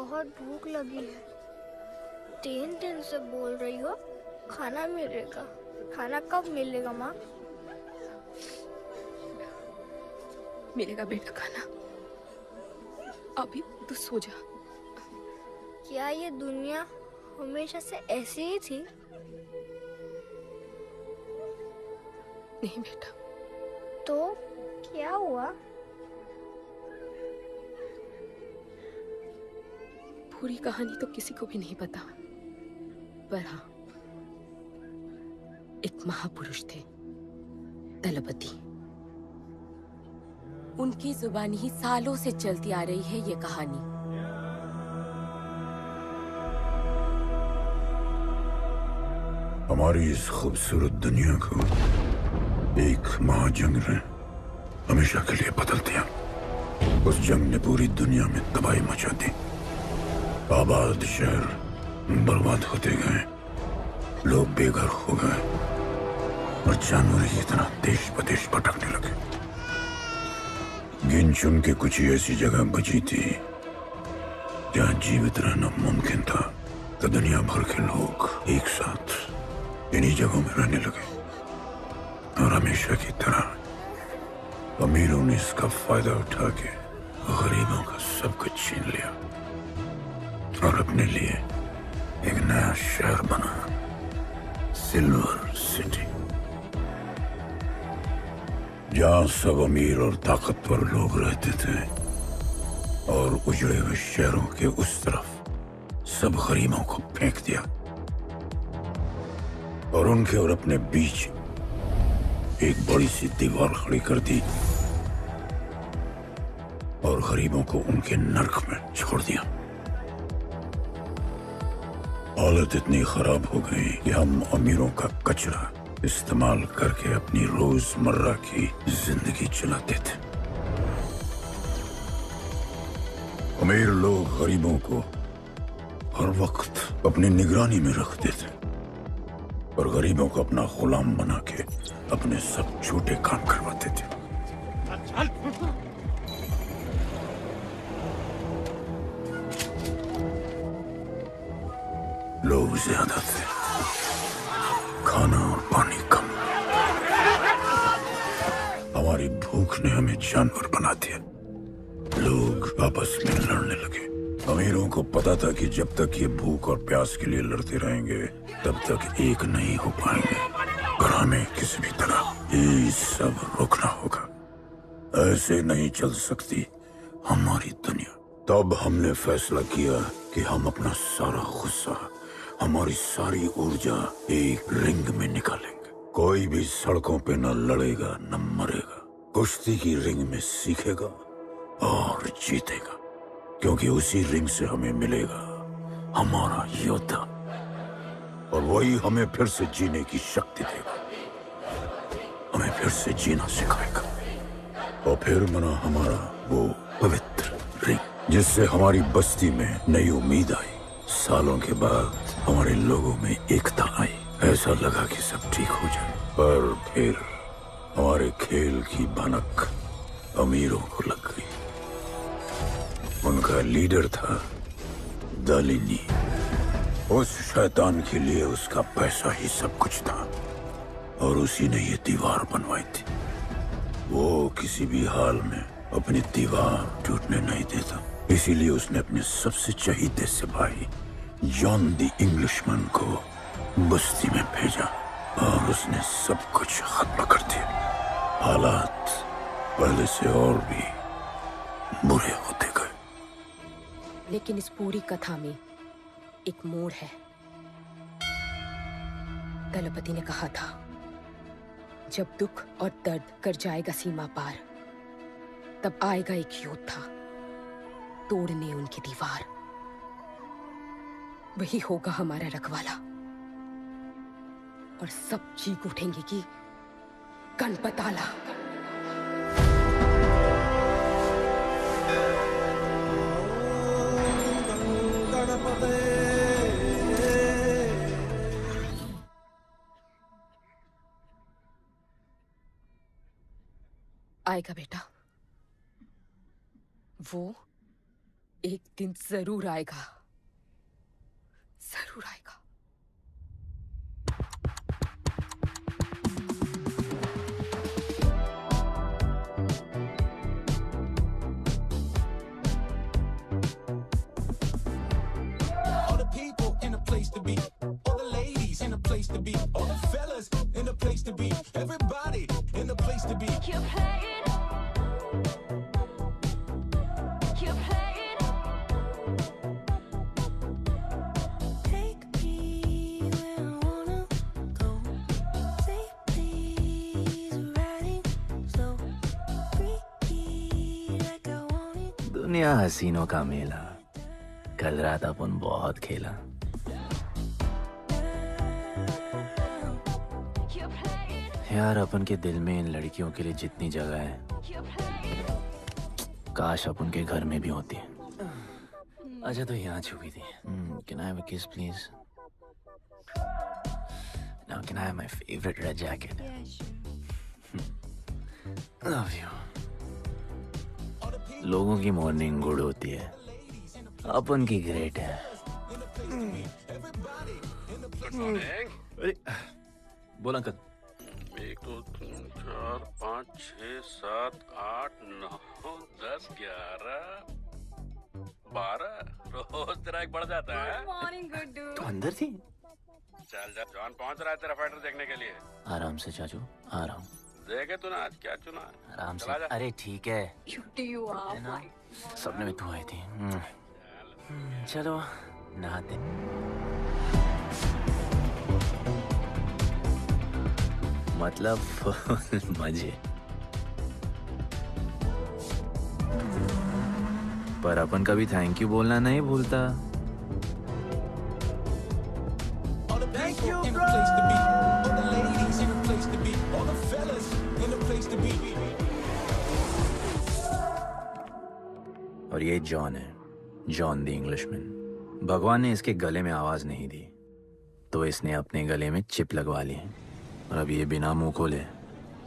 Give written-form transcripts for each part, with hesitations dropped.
बहुत भूख लगी है। 3 दिन से बोल रही हो खाना मिलेगा। खाना कब मिलेगा माँ? मिलेगा बेटा खाना। अभी तो सो जा। क्या ये दुनिया हमेशा से ऐसी ही थी? नहीं बेटा। तो क्या हुआ? पूरी कहानी तो किसी को भी नहीं पता, पर हाँ, एक महापुरुष थे, दलपति। उनकी जुबानी ही सालों से चलती आ रही है ये कहानी। हमारी इस खूबसूरत दुनिया को एक महाजंग ने हमेशा के लिए बदल दिया। उस जंग ने पूरी दुनिया में तबाही मचा दी। आबाद शहर बर्बाद होते गए, लोग बेघर हो गए और जानवर की तरह देश प्रदेश भटकने लगे। गिन चुन के कुछ ही ऐसी जगह बची थी जहां जीवित रहना मुमकिन था। तो दुनिया भर के लोग एक साथ इन्हीं जगहों में रहने लगे और हमेशा की तरह अमीरों ने इसका फायदा उठा के गरीबों का सब कुछ छीन लिया और अपने लिए एक नया शहर बना, सिल्वर सिटी, जहां सब अमीर और ताकतवर लोग रहते थे और उजड़े हुए शहरों के उस तरफ सब गरीबों को फेंक दिया और उनके और अपने बीच एक बड़ी सी दीवार खड़ी कर दी और गरीबों को उनके नर्क में छोड़ दिया। हालत इतनी खराब हो गई कि हम अमीरों का कचरा इस्तेमाल करके अपनी रोजमर्रा की जिंदगी चलाते थे। अमीर लोग गरीबों को हर वक्त अपनी निगरानी में रखते थे और गरीबों को अपना गुलाम बना के अपने सब छोटे काम करवाते थे। लोग ज्यादा थे, खाना और पानी कम। हमारी भूख ने हमें जानवर बना दिया। लोग आपस में लड़ने लगे। अमीरों को पता था कि जब तक ये भूख और प्यास के लिए लड़ते रहेंगे तब तक एक नहीं हो पाएंगे और हमें किसी भी तरह ये सब रोकना होगा। ऐसे नहीं चल सकती हमारी दुनिया। तब हमने फैसला किया कि हम अपना सारा गुस्सा, हमारी सारी ऊर्जा एक रिंग में निकालेंगे। कोई भी सड़कों पे न लड़ेगा न मरेगा, कुश्ती की रिंग में सीखेगा और जीतेगा, क्योंकि उसी रिंग से हमें मिलेगा हमारा योद्धा और वही हमें फिर से जीने की शक्ति देगा, हमें फिर से जीना सिखाएगा। और फिर बना हमारा वो पवित्र रिंग, जिससे हमारी बस्ती में नई उम्मीद आई। सालों के बाद हमारे लोगों में एकता आई। ऐसा लगा कि सब ठीक हो जाए, पर फिर हमारे खेल की भनक अमीरों को लग गई। उनका लीडर था दालिनी। उस शैतान के लिए उसका पैसा ही सब कुछ था और उसी ने ये दीवार बनवाई थी। वो किसी भी हाल में अपनी दीवार टूटने नहीं देता, इसीलिए उसने अपने सबसे चहीते सिपाही जॉन द इंग्लिशमैन को बस्ती में भेजा और उसने सब कुछ खत्म कर दिया। हालात पहले से और भी बुरे होते गए। लेकिन इस पूरी कथा में एक मोड़ है। दलपति ने कहा था, जब दुख और दर्द कर जाएगा सीमा पार, तब आएगा एक योद्धा तोड़ने उनकी दीवार। वही होगा हमारा रखवाला और सब चीख उठेंगे कि गणपताला। आएगा बेटा, वो एक दिन जरूर आएगा, जरूर आएगा। All the people in a place to be, all the ladies in a place to be, all the fellas in a place to be, everybody in a place to be. Keep playing. Keep playing. Take me where I wanna go. Say please, riding slow. Freaky like I want it. दुनिया हसीनों का मेला, कल रात अपन बहुत खेला। Keep playing. यार अपन के दिल में इन लड़कियों के लिए जितनी जगह है, Keep playing. काश अपन के घर में भी होती। अच्छा तो यहाँ छुपी थी। Can I have a kiss please? Now can I have my favorite red jacket? Love you. लोगों की मॉर्निंग गुड होती है, अपन की ग्रेट है। अरे बोल अंकल। 1 2 3 4 5 6 7 8 9 10 11 12 रोज तेरा एक बढ़ जाता है। मॉर्निंग गुड्डू। तो अंदर थी? चल जा, जॉन पहुंच रहा है तेरा फाइटर देखने के लिए। आराम से चाचू, आराम। देखे तूने आज क्या चुना है? आराम से। चला जा। अरे ठीक है, क्यूटी यू आर माय। सपने में तू आई थी। चलो नहाते। मतलब फुल मजे। पर अपन कभी थैंक यू बोलना नहीं भूलता। All the people in a place to be, all the ladies in a place to be, all the fellas in a place to be. और ये जॉन है, जॉन द इंग्लिशमैन। भगवान ने इसके गले में आवाज नहीं दी, तो इसने अपने गले में चिप लगवा ली, और अब ये बिना मुंह खोले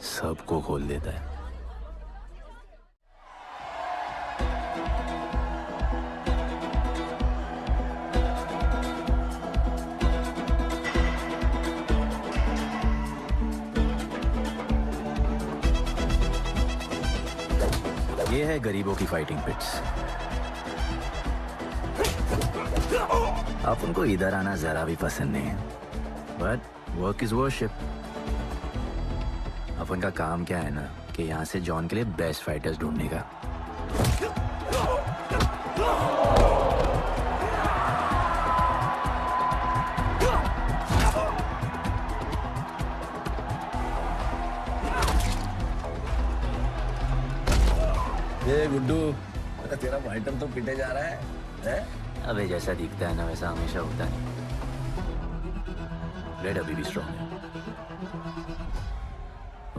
सबको खोल देता है। ये है गरीबों की फाइटिंग पिट्स। आप उनको इधर आना जरा भी पसंद नहीं है, बट वर्क इज वर्शिप। अपन का काम क्या है ना कि यहाँ से जॉन के लिए बेस्ट फाइटर्स ढूंढने का। ये गुड्डू, तेरा फाइटर तो पिटे जा रहा है? अबे जैसा दिखता है ना वैसा हमेशा होता नहीं। ब्लेड अभी भी स्ट्रॉन्ग है,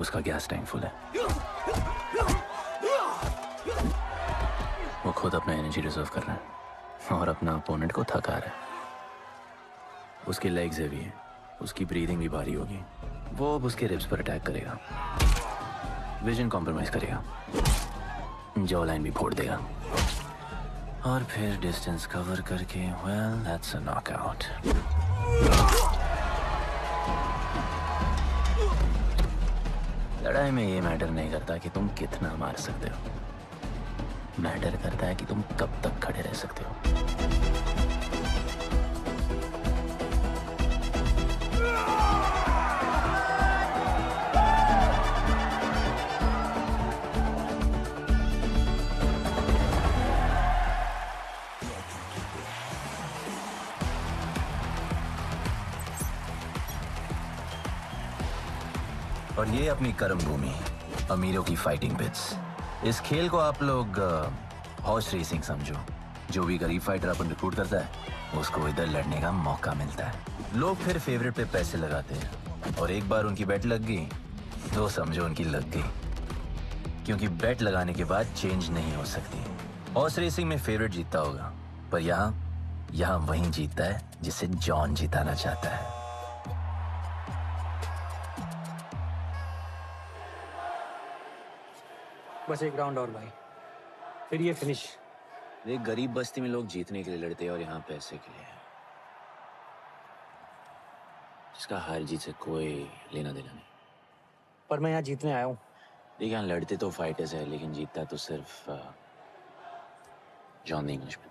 उसका गैस टैंक फुल है। वो खुद अपना एनर्जी रिजर्व कर रहा है और अपना अपोनेंट को थका रहा है। उसकी लेग्स हेवी है, उसकी ब्रीदिंग भी भारी होगी। वो अब उसके रिब्स पर अटैक करेगा, विजन कॉम्प्रोमाइज करेगा, जॉ लाइन भी फोड़ देगा, और फिर डिस्टेंस कवर करके वेल दैट्स अ नॉकआउट। लड़ाई में ये मैटर नहीं करता कि तुम कितना मार सकते हो, मैटर करता है कि तुम कब तक खड़े रह सकते हो। और ये अपनी कर्म भूमि, अमीरों की फाइटिंग पिट्स। इस खेल को आप लोग हॉर्स रेसिंग समझो। जो भी गरीब फाइटर अपन रिक्रूट करता है उसको इधर लड़ने का मौका मिलता है। लोग फिर फेवरेट पे पैसे लगाते हैं, और एक बार उनकी बेट लग गई तो समझो उनकी लग गई, क्योंकि बेट लगाने के बाद चेंज नहीं हो सकती। हॉर्स रेसिंग में फेवरेट जीतता होगा, पर यहाँ वही जीतता है जिसे जॉन जिताना चाहता है। बस एक राउंड और भाई, फिर ये फिनिश। एक गरीब बस्ती में लोग जीतने के लिए लड़ते हैं और यहाँ पैसे के लिए, जिसका हार जीत से कोई लेना देना नहीं। पर मैं यहाँ जीतने आया हूँ। देख, यहाँ लड़ते तो फाइटर्स है, लेकिन जीतता तो सिर्फ जॉन द इंग्लिशमैन।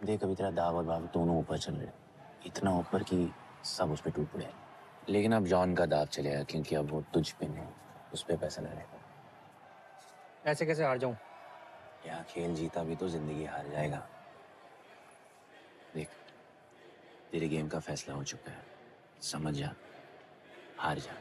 देख, अभी तेरा दाव और बाव दोनों ऊपर चल रहे, इतना ऊपर कि सब उस पर टूट पड़े। लेकिन अब जॉन का दाव चलेगा, क्योंकि अब वो तुझ पे नहीं, उस पे पैसा लड़ेगा। ऐसे कैसे हार जाऊँ? यहाँ खेल जीता भी तो जिंदगी हार जाएगा। देख, तेरे गेम का फैसला हो चुका है, समझ जा, हार जा।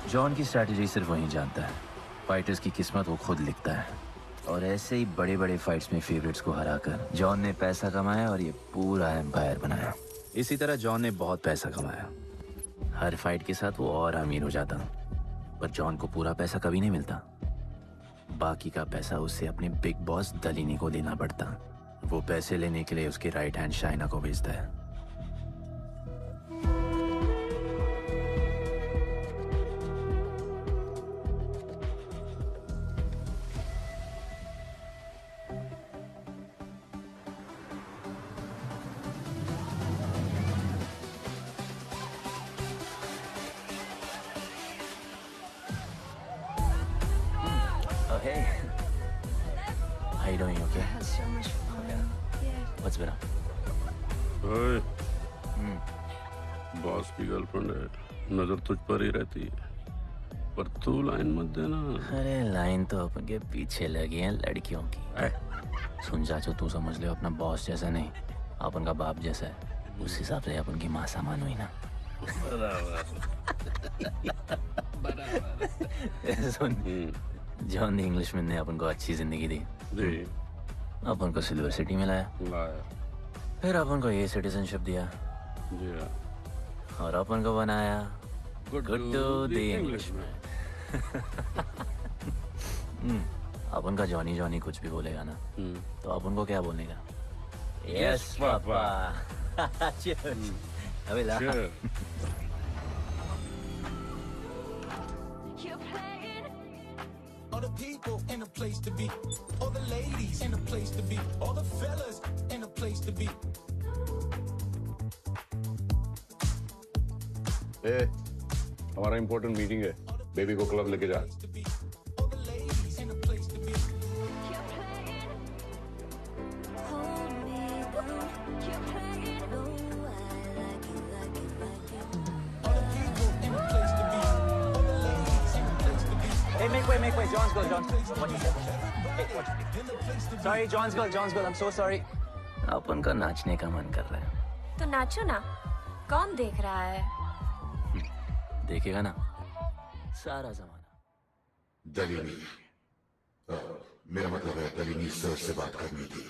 जॉन की स्ट्रैटेजी सिर्फ वही जानता है, फाइटर्स की किस्मत वो खुद लिखता है। और ऐसे ही बड़े बड़े फाइट्स में फेवरेट्स को हराकर जॉन ने पैसा कमाया और ये पूरा एम्पायर बनाया। इसी तरह जॉन ने बहुत पैसा कमाया, हर फाइट के साथ वो और अमीर हो जाता। पर जॉन को पूरा पैसा कभी नहीं मिलता, बाकी का पैसा उसे अपने बिग बॉस दलीनी को देना पड़ता। वो पैसे लेने के लिए उसके राइट हैंड शाइना को भेजता है। Hey, how you doing? Okay. So much fun. Yeah. What's been up? ओए, बॉस की गर्लफ्रेंड है, नजर तुझ पर ही रहती है, पर तू लाइन मत देना। अरे लाइन तो अपन के पीछे लगी है लड़कियों की। सुन चाचू, तू समझ ले अपना बॉस जैसा नहीं, अपन का बाप जैसा है। उस हिसाब से अपन की माँ सामान हुई ना। सुन, जॉन द इंग्लिशमैन ने अपन को अच्छी जिंदगी दी, अपन को सिल्वर सिटी में लाया, फिर अपन को ये सिटीजनशिप दिया, और अपन को बनाया गुड्डू द इंग्लिशमैन। अपन का जॉनी जॉनी कुछ भी बोलेगा ना, तो अपन को क्या बोलने का? Yes papa. अबे ला। You're playing. All the people in a place to be. All the ladies in a place to be. All the fellas in a place to be. हमारा इम्पोर्टेंट मीटिंग है, बेबी को club लेके जा। All the ladies in a place to be. You're playing. Hold me down. You're playing. No, I like it, like it, like it. All the people in a place to be. All the ladies in a place to be. Hey, make way. John's girl, John. What you said? Hey, what? Sorry, John's girl. I'm so sorry. अपन का नाचने का मन कर रहा है। तो नाचो ना, कौन देख रहा है? देखेगा ना सारा जमाना। दलीनी, मेरा मतलब है दलीनी सर से बात करनी थी।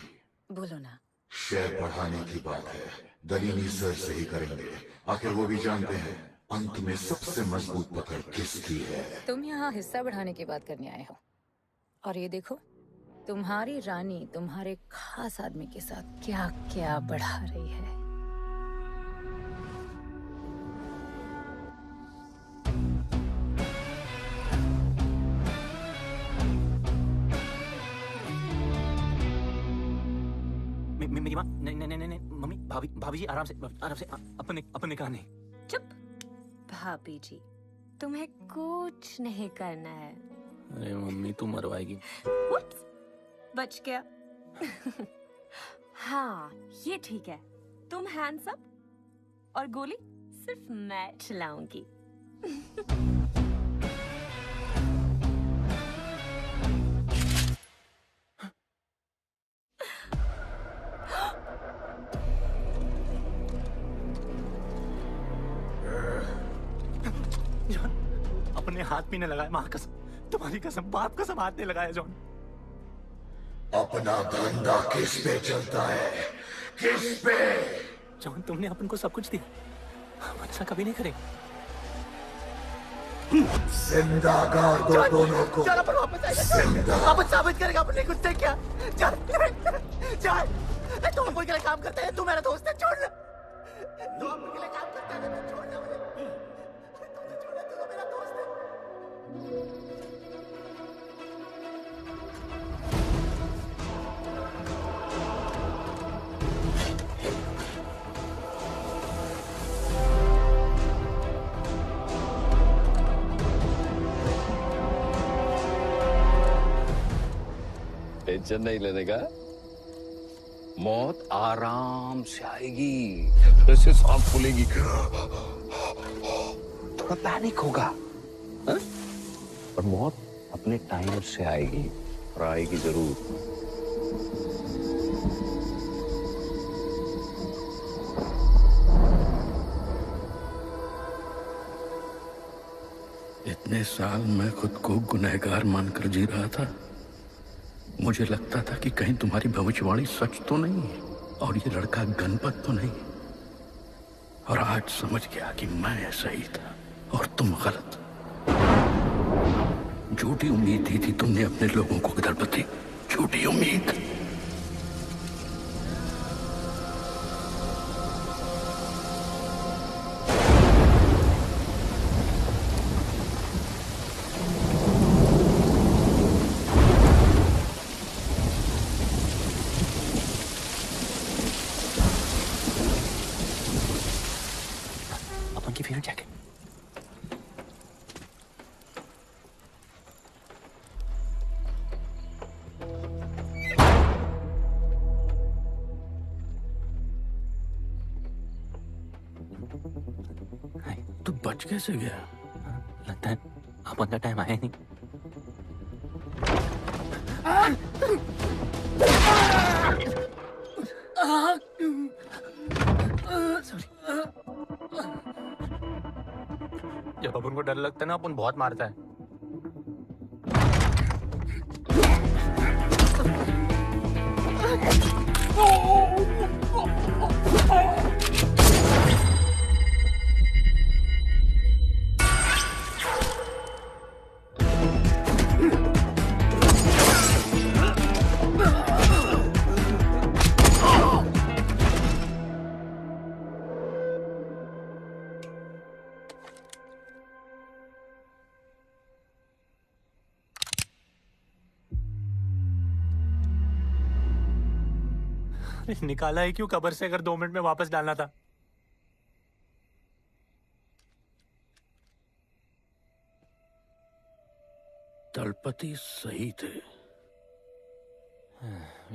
बोलो ना। शेयर बढ़ाने की बात है, दलीनी सर से ही करेंगे। आखिर वो भी जानते हैं अंत में सबसे मजबूत पकड़ किसकी है। तुम यहाँ हिस्सा बढ़ाने की बात करने आए हो, और ये देखो तुम्हारी रानी तुम्हारे खास आदमी के साथ क्या क्या बढ़ा रही है। मेरी माँ, नहीं, मम्मी, भाभी जी, आराम से, अपन ने कहा नहीं। चुप। भाभी जी, तुम्हें कुछ नहीं करना है। अरे मम्मी, तू मरवाएगी। Oops, बच गया। हाँ, ये ठीक है। तुम हैंड्स अप और गोली सिर्फ मैं चलाऊंगी। जॉन, अपने हाथ पीने लगाया, माँ कसम, तुम्हारी कसम, बाप कसम, हाथ नहीं लगाया जॉन। अपना धंधा किस पे चलता है, किस पे? जॉन, तुमने अपन को सब कुछ दिया, हम ऐसा कभी नहीं करेंगे। जिंदा गाड़ दो दोनों को। चल अपन वापस आएगा। अपन साबित करेगा अपने कुत्ते क्या। चल चल। तू अपन के लिए काम करता है, तू मेरा दोस्त है, छोड़ ना। तू अपन के लिए काम करता है, तो छोड़ ना मुझे। तू छोड़ ना, तू तो मेरा दोस्त है। टेंशन नहीं लेने का, मौत आराम से आएगी, ऐसे सांस फूलेगी, थोड़ा पैनिक होगा, हा? पर मौत अपने टाइम से आएगी और आएगी जरूर। इतने साल मैं खुद को गुनहगार मानकर जी रहा था। मुझे लगता था कि कहीं तुम्हारी भविष्यवाणी सच तो नहीं है और ये लड़का गणपत तो नहीं। और आज समझ गया कि मैं सही था और तुम गलत। झूठी उम्मीद दी थी तुमने अपने लोगों को गदरपति, झूठी उम्मीद। अपन की फेवरेट जैकेट। तू बच कैसे गया? लगता है अपन का टाइम आया नहीं। जब अपन को डर लगता है ना, अपन बहुत मारता है। निकाला है क्यों कब्र से, अगर 2 मिनट में वापस डालना था। दलपति सही थे।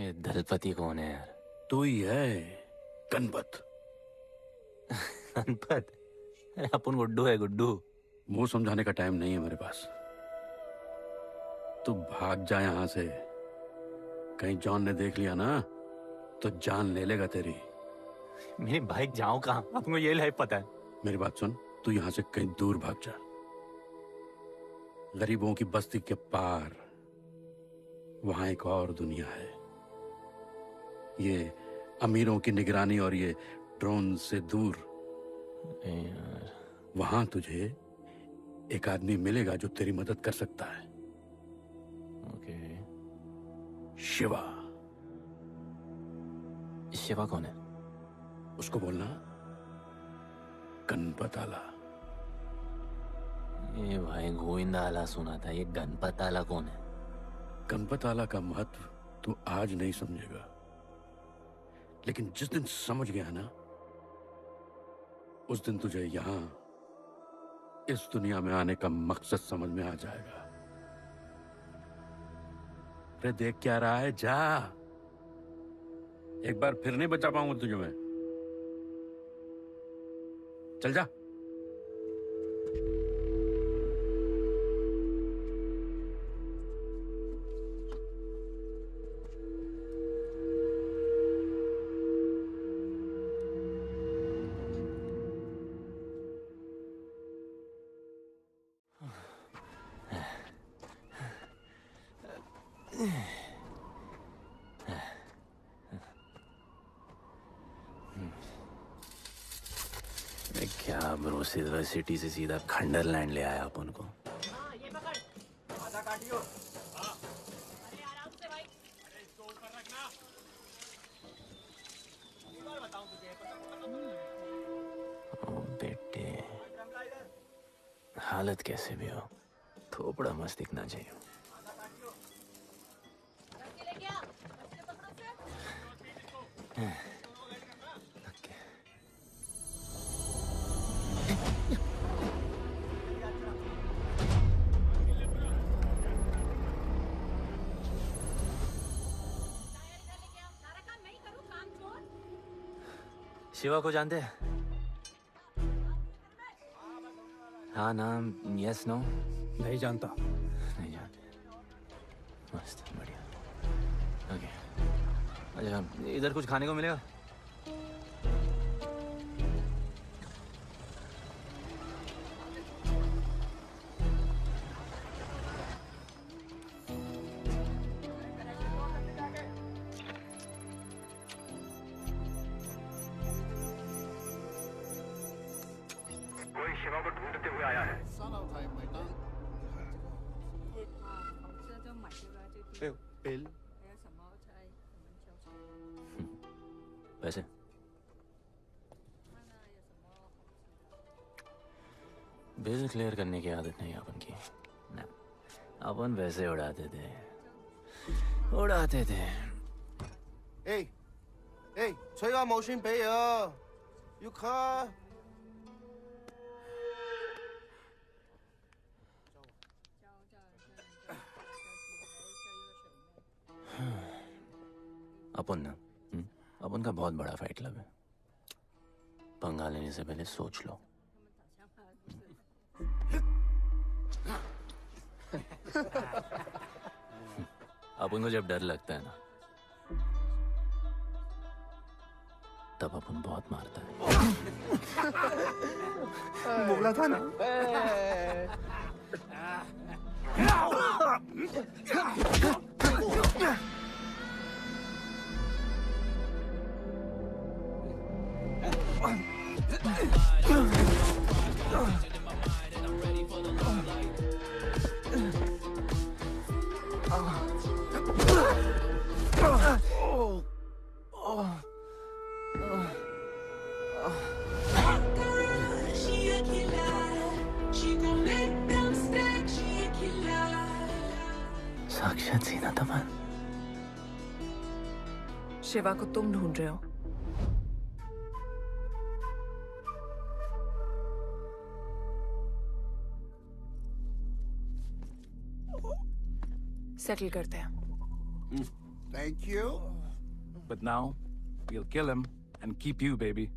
ये दलपति कौन है यार? तू ही है गणपत। गणपत? अरे अपन गुड्डू है, गुड्डू। वो समझाने का टाइम नहीं है मेरे पास। तू भाग जा यहां से। कहीं जॉन ने देख लिया ना तो जान ले लेगा तेरी। मेरी बाइक जाऊं कहाँ? आपको ये लाइफ पता है। मेरी बात सुन, तू यहां से कहीं दूर भाग जा। गरीबों की बस्ती के पार वहां एक और दुनिया है। ये अमीरों की निगरानी और ये ड्रोन से दूर। वहां तुझे एक आदमी मिलेगा जो तेरी मदद कर सकता है। ओके। शिवा। शिवा कौन है? उसको बोलना गणपत आला। ये भाई गोविंदा आला सुना था, ये गणपत आला कौन है? गणपत आला का महत्व तू आज नहीं समझेगा, लेकिन जिस दिन समझ गया ना, उस दिन तुझे यहां इस दुनिया में आने का मकसद समझ में आ जाएगा। अरे देख क्या रहा है, जा। एक बार फिर नहीं बचा पाऊंगा तुझे मैं। चल जा। क्या ब्रो सिल्वर सिटी से सीधा खंडरलैंड ले आया अपन को। ओ बेटे, हालत कैसे भी हो, थोपड़ा मस्त दिखना चाहिए। शिवा को जानते हैं? हाँ नाम, यस नो? नहीं जानता। नहीं जानते। मस्त, बढ़िया। ओके, अच्छा इधर कुछ खाने को मिलेगा? शिवा को ढूंढते हुए आया है। बिल पैसे? बिल क्लियर करने की आदत नहीं अपन की ना, अपन वैसे उड़ाते थे।催我冇算俾啊，要卡。 अपन ना, अपन का बहुत बड़ा फाइट क्लब है। पंगा लेने से पहले सोच लो। अपन को जब डर लगता है ना, तब अपन बहुत मारता है। बोला था ना। साक्षात सीना तमन। शिवा को तुम ढूंढ रहे हो? सेटल करते हैं। Thank you. But now, we'll kill him and keep you, baby.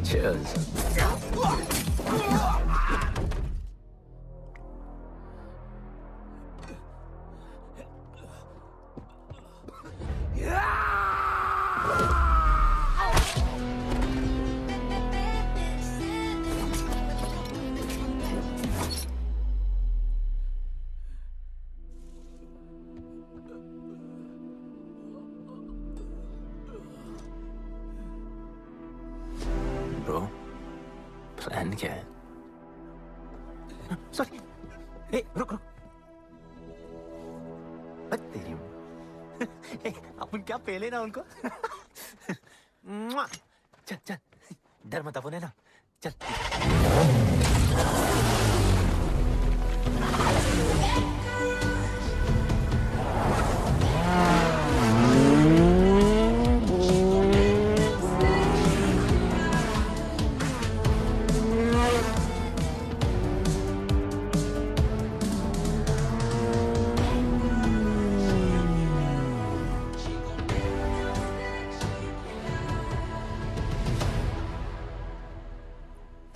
Cheers. Bro, plan क्या है? सॉरी, रुक। अपन क्या पहले ना उनको। मुआ। चल चल, डर मत अपन है ना, चल।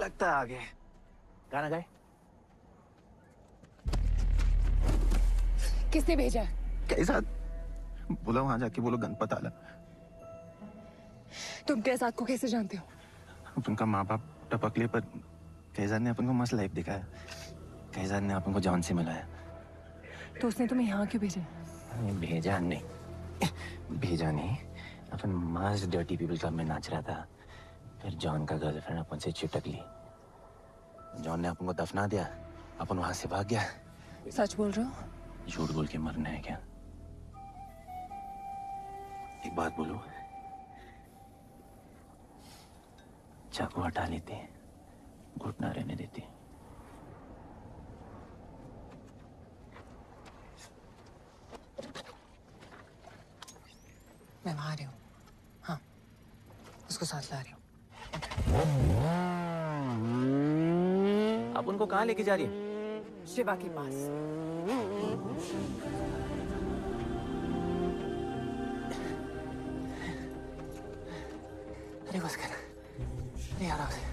लगता है आगे गाना गाए। किसने भेजा है? कैसा बोला, वहां जाके बोलो गणपत आला। तुम कैसाद को कैसे जानते हो? उनका माँ बाप टपकले, पर कैसाद ने अपन को मस्त लाइफ दिखाया। कैसाद ने अपन को जॉन से मिलाया। तो उसने तुम्हें यहाँ क्यों भेजा? भेजा नहीं, भेजा नहीं, अपन मस्त डर्टी पीपल क्लब में नाच रहा था। फिर जॉन का गर्लफ्रेंड अपन से चिपक ली। जॉन ने अपन को दफना दिया, अपन वहां से भाग गया। सच बोल रहे हो? झूठ बोल के मरना है क्या? एक बात बोलूं, चाकू हटा लेते, घुटना रहने देते। मैं वहां आ रही हूँ। हाँ, उसको साथ ला रही हूँ। आप उनको कहाँ लेके जा रही हैं? शिवा के पास। अरे बस कर, अरे आराम से।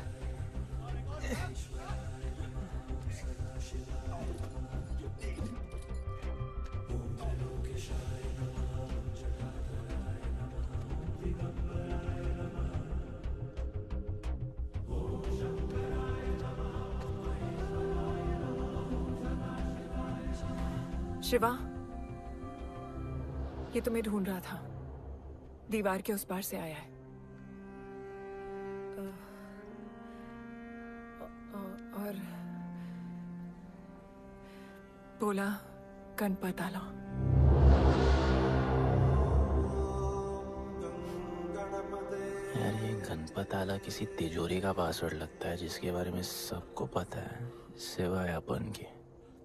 शिवा, ये तुम्हें ढूंढ रहा था। दीवार के उस पार से आया है। और बोला गणपत आला। यार ये गणपत आला किसी तिजोरी का पासवर्ड लगता है जिसके बारे में सबको पता है सिवाय अपन के।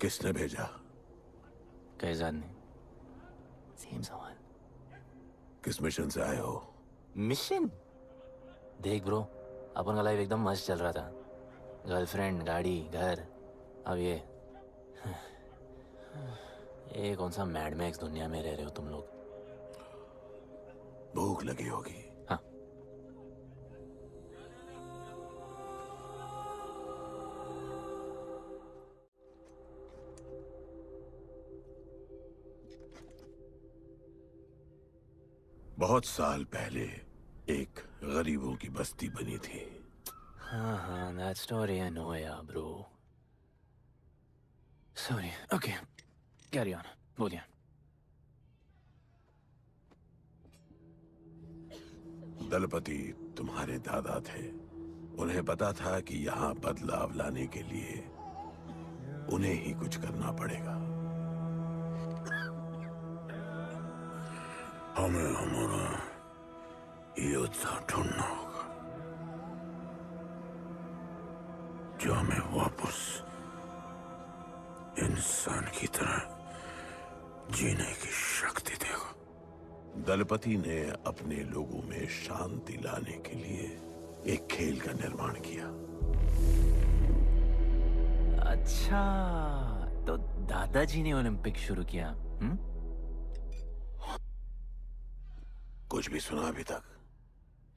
किसने भेजा? कैसाद ने। सेम सवाल। किस मिशन से आए हो? मिशन? देख ब्रो, अपन का लाइफ एकदम मस्त चल रहा था। गर्लफ्रेंड, गाड़ी, घर। अब ये कौन सा मैड मैक्स दुनिया में रह रहे हो तुम लोग। भूख लगी होगी। हाँ। बहुत साल पहले एक गरीबों की बस्ती बनी थी। हाँ, that story I know, yeah, bro. Sorry. Okay, carry on. बोलिए। दलपति तुम्हारे दादा थे। उन्हें पता था कि यहाँ बदलाव लाने के लिए उन्हें ही कुछ करना पड़ेगा। हमें हमारा योद्धा ढूंढना होगा जो हमें वापस इंसान की तरह जीने की शक्ति देगा। दलपति ने अपने लोगों में शांति लाने के लिए एक खेल का निर्माण किया। अच्छा, तो दादाजी ने ओलंपिक शुरू किया। कुछ भी सुना अभी तक?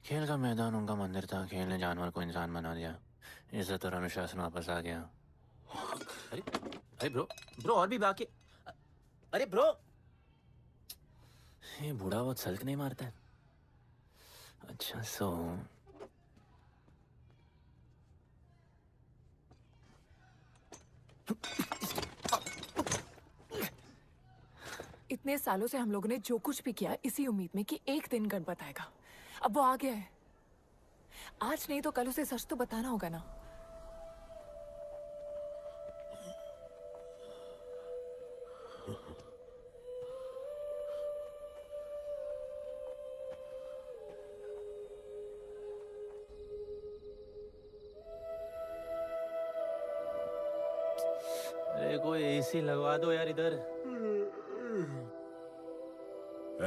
खेल का मैदान उनका मंदिर था। खेल ने जानवर को इंसान बना दिया। इज्जत और अनुशासन वापस आ गया। अरे ब्रो और भी बाकी। अरे ब्रो, ये बूढ़ा बहुत सल्क नहीं मारता है। अच्छा इतने सालों से हम लोगों ने जो कुछ भी किया इसी उम्मीद में कि एक दिन गणपत आएगा। अब वो आ गया है। आज नहीं तो कल उसे सच तो बताना होगा ना। कोई एसी लगवा दो यार इधर।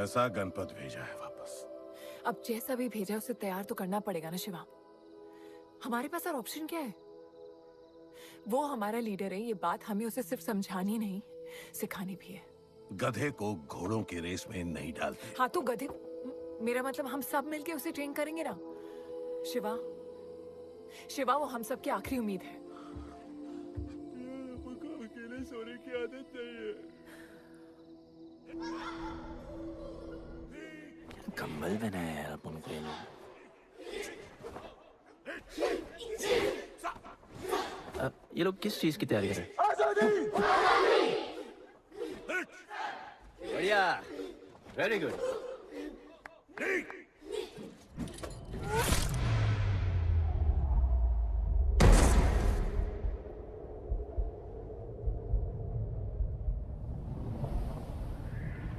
ऐसा गणपत भेजा है वापस। अब जैसा भी भेजा उसे तैयार तो करना पड़ेगा ना शिवा। हमारे पास और ऑप्शन क्या है? वो हमारा लीडर है, ये बात हमें उसे सिर्फ समझानी नहीं सिखानी भी है। गधे को घोड़ों की रेस में नहीं डालते। हाँ तो गधे, मेरा मतलब हम सब मिलके उसे ट्रेन करेंगे ना। शिवा, शिवा वो हम सब की आखिरी उम्मीद है। अकेले सोने की आदत नहीं है। कंबल बनाया यार अपन को ये लोग। ये लोग किस चीज की तैयारी कर रहे हैं? बढ़िया, वेरी गुड।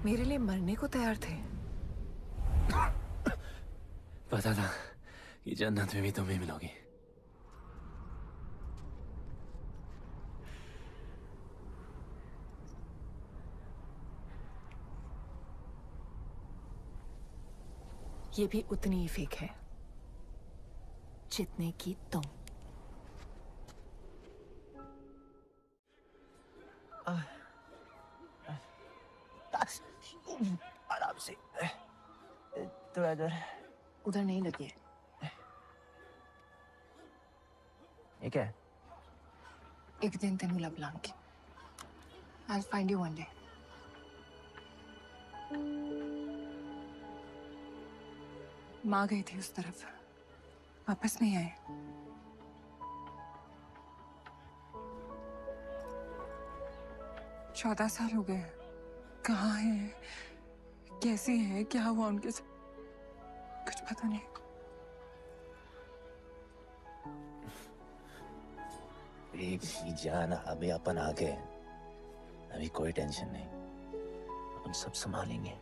मेरे लिए मरने को तैयार थे। पता था कि जन्नत में भी तुम ही मिलोगी। ये भी उतनी ही फेक है जितने की तुम। आराम से थोड़ा इधर। उधर नहीं लगी है। ये क्या है? एक दिन तेनू लब Langi. I'll find you one day. माँ गई थी उस तरफ, वापस नहीं आए। चौदह साल हो गए। कहाँ है, कैसी है, क्या हुआ उनके साथ, कुछ पता नहीं। बेबी जान, अभी अपन आ गए, अभी कोई टेंशन नहीं, अपन सब संभालेंगे।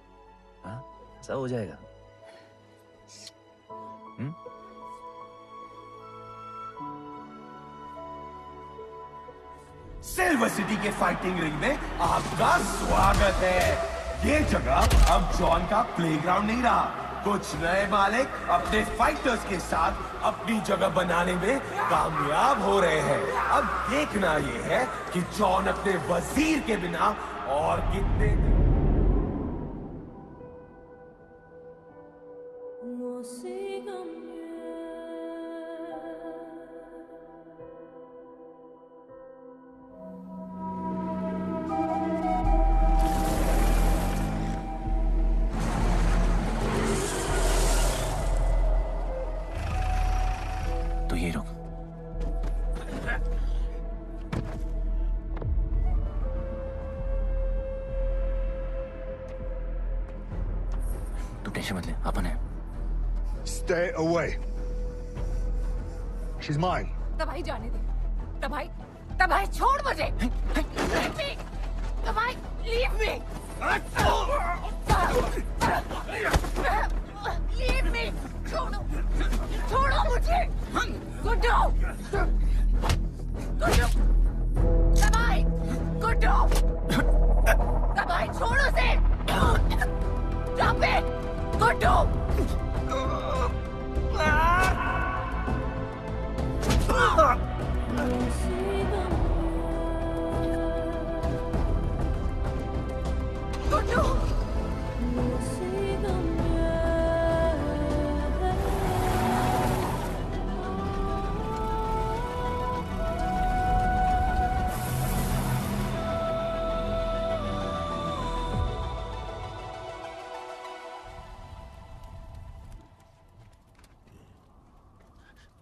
हाँ, सब हो जाएगा। सिल्वर सिटी के फाइटिंग रिंग में आपका स्वागत है। ये जगह अब जॉन का प्लेग्राउंड नहीं रहा। कुछ नए मालिक अपने फाइटर्स के साथ अपनी जगह बनाने में कामयाब हो रहे हैं। अब देखना ये है कि जॉन अपने वजीर के बिना और कितने तो ये रुक। तू टेंशन मत ले, अपन है। Stay away. She's mine. तबाही जाने दे। तबाही, तबाही छोड़ मुझे। Leave me. तबाही, leave me. Leave me. छोड़ो, छोड़ो मुझे। गुड्डू, गुड्डू, तबाही, गुड्डू, तबाही छोड़ो से। Stop it, Guddu. गुड्डू।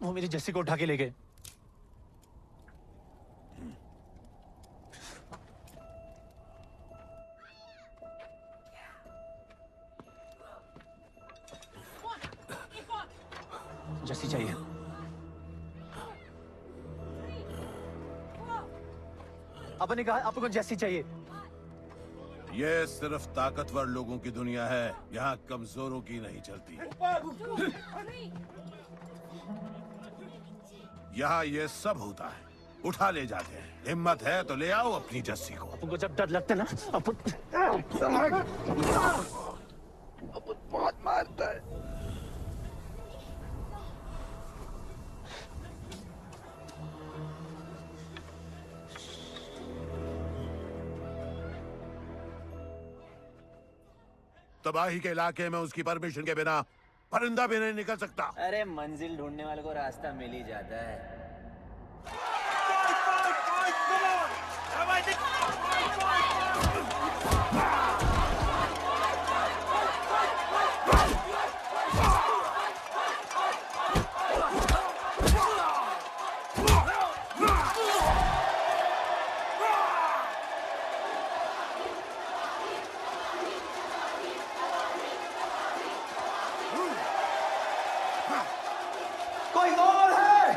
वो मेरी जस्सी को उठा के ले गए। जस्सी चाहिए। अपन ने कहा आपको जस्सी चाहिए। ये सिर्फ ताकतवर लोगों की दुनिया है, यहाँ कमजोरों की नहीं चलती। यहाँ ये सब होता है, उठा ले जाते हैं। हिम्मत है तो ले आओ अपनी जस्सी को। तुमको जब डर लगता है ना अपन बहुत मारता है। तबाही के इलाके में उसकी परमिशन के बिना परिंदा भी नहीं निकल सकता। अरे मंजिल ढूंढने वाले को रास्ता मिल ही जाता है। कोई और है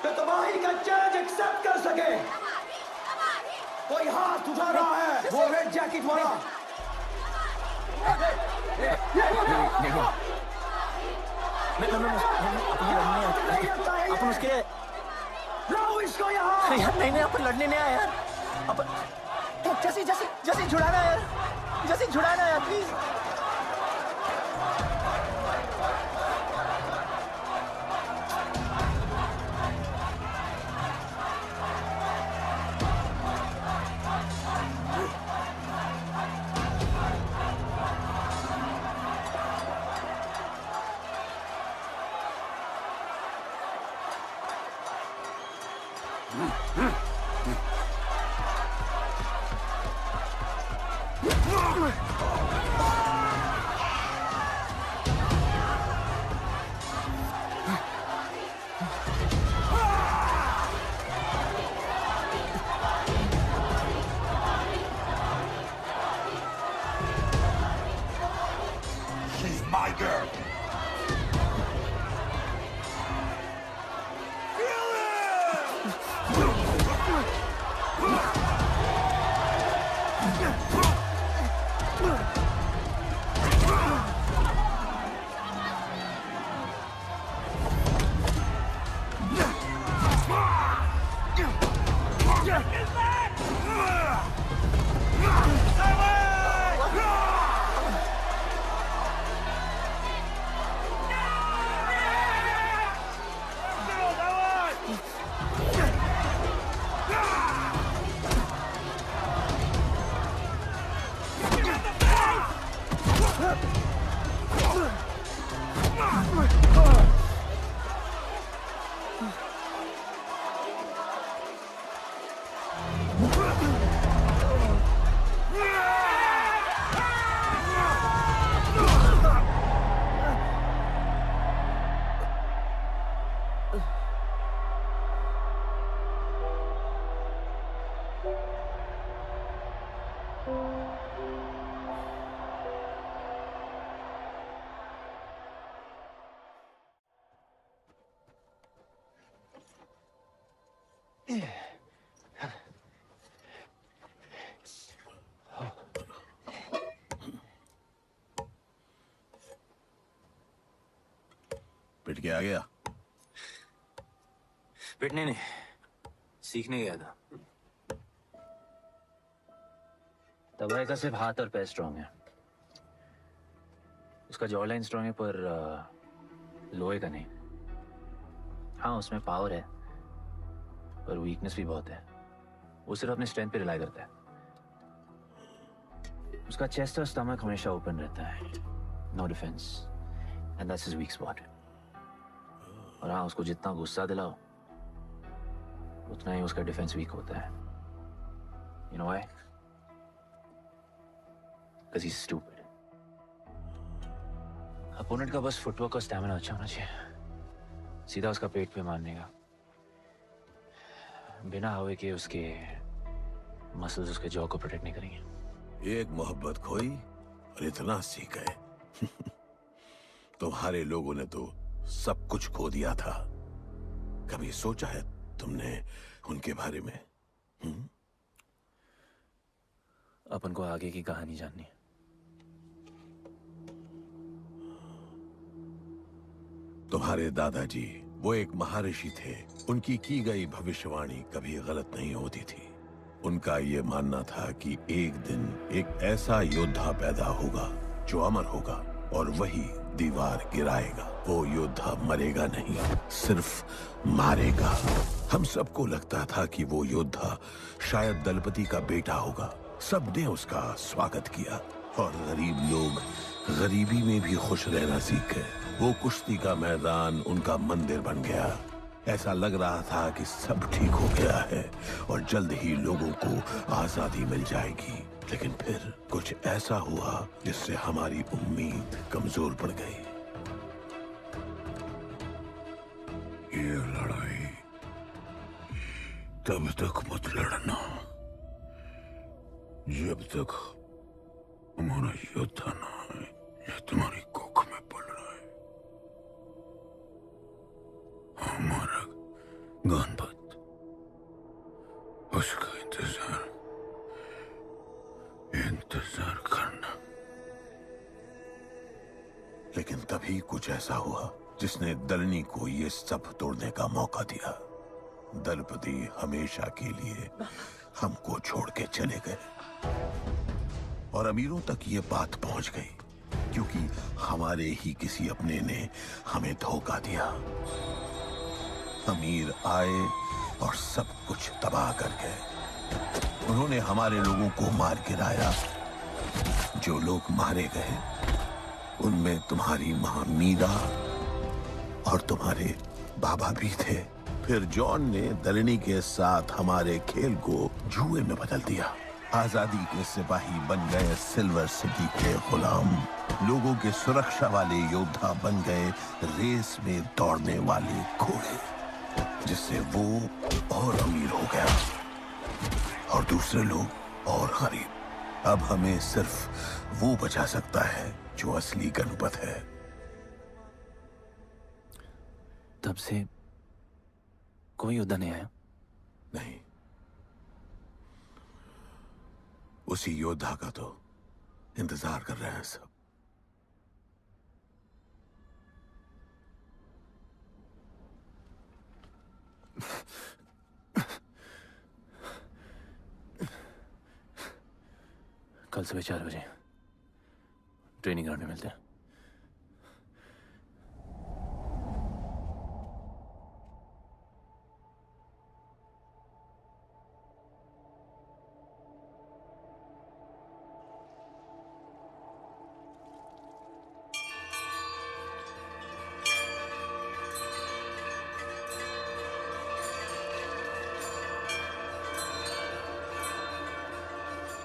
जो तबाही का चैलेंज एक्सेप्ट कर सके? कोई हाथ उठा रहा है? वो रेड जैकेट वाला। अपन उसके लाओ इसको यहाँ। यार नहीं अपन लड़ने नहीं आया यार। अपन जैसी जैसी जैसी छुड़ाना यार, जैसी छुड़ाना यार प्लीज। She's my girl. पिट के आ गया? पिटने नहीं, सीखने गया था। तबाही का सिर्फ हाथ और पैर स्ट्रांग है, उसका जॉ लाइन स्ट्रांग है, पर लोहे का नहीं। हाँ उसमें पावर है, पर वीकनेस भी बहुत है। वो सिर्फ अपने स्ट्रेंथ पे रिलाई करता है। उसका चेस्ट और स्टमक हमेशा ओपन रहता है, no defence, and that's his weak spot. और हाँ उसको जितना गुस्सा दिलाओ उतना ही उसका डिफेंस वीक होता है। You know why? Because he's stupid. Opponent का बस फुटवर्क और स्टैमिना अच्छा होना चाहिए, सीधा उसका पेट पे मारने का, बिना हवा के उसके मसल्स उसके जॉ को प्रोटेक्ट नहीं करेंगे। एक मोहब्बत खोई और इतना सीख गए। तुम्हारे लोगों ने तो सब कुछ खो दिया था। कभी सोचा है तुमने उनके बारे में? अपन को आगे की कहानी जाननी है। तुम्हारे दादाजी वो एक महर्षि थे। उनकी की गई भविष्यवाणी कभी गलत नहीं होती थी। उनका ये मानना था कि एक दिन एक ऐसा योद्धा पैदा होगा जो अमर होगा और वही दीवार गिराएगा। वो योद्धा मरेगा नहीं, सिर्फ मारेगा। हम सबको लगता था कि वो योद्धा शायद दलपति का बेटा होगा। सबने उसका स्वागत किया और गरीब लोग गरीबी में भी खुश रहना सीख गए। वो कुश्ती का मैदान उनका मंदिर बन गया। ऐसा लग रहा था कि सब ठीक हो गया है और जल्द ही लोगों को आजादी मिल जाएगी। लेकिन फिर कुछ ऐसा हुआ जिससे हमारी उम्मीद कमजोर पड़ गई। ये लड़ाई तब तक मत लड़ना जब तक हमारा योद्धा ना है या तुम्हारी कोख में पल रहा है। हमारा गणपत, उसका इंतजार करना। लेकिन तभी कुछ ऐसा हुआ जिसने दलनी को ये सब तोड़ने का मौका दिया। दलपति हमेशा के लिए हमको छोड़ के चले गए और अमीरों तक ये बात पहुंच गई क्योंकि हमारे ही किसी अपने ने हमें धोखा दिया। अमीर आए और सब कुछ तबाह कर गए। उन्होंने हमारे लोगों को मार गिराया। जो लोग मारे गए उनमें तुम्हारी मां मीरा और तुम्हारे बाबा भी थे। फिर जॉन ने दलनी के साथ हमारे खेल को जुए में बदल दिया। आजादी के सिपाही बन गए सिल्वर सिटी के गुलाम। लोगों के सुरक्षा वाले योद्धा बन गए रेस में दौड़ने वाले घोड़े, जिससे वो और अमीर हो गया और दूसरे लोग और गरीब। अब हमें सिर्फ वो बचा सकता है जो असली गणपत है। तब से कोई योद्धा नहीं आया? नहीं, उसी योद्धा का तो इंतजार कर रहे हैं सब। कल सुबह 4 बजे ट्रेनिंग ग्राउंड में मिलते हैं।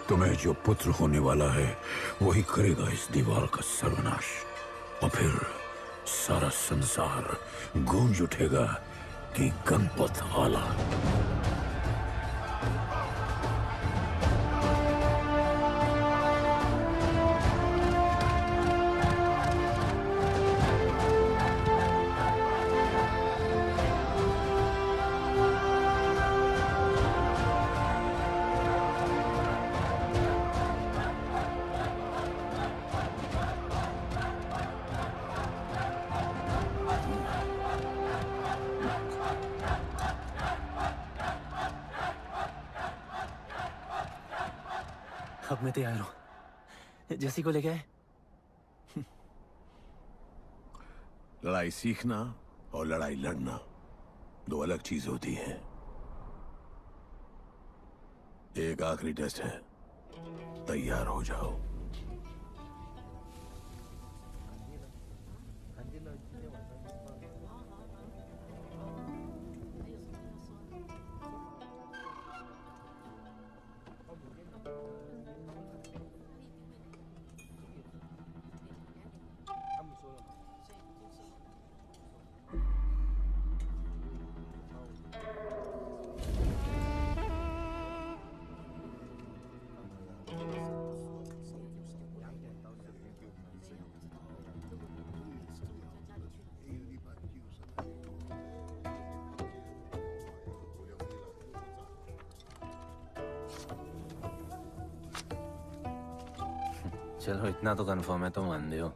तुम्हें जो पुत्र होने वाला है वही करेगा इस दीवार का सर्वनाश। और फिर सारा संसार गूंज उठेगा कि गणपत आला। अब मैं तैयार हूं। जैसी को लेके आए। लड़ाई सीखना और लड़ाई लड़ना दो अलग चीज होती है। एक आखिरी टेस्ट है, तैयार हो जाओ। चलो इतना तो कंफर्म है तो मान दो।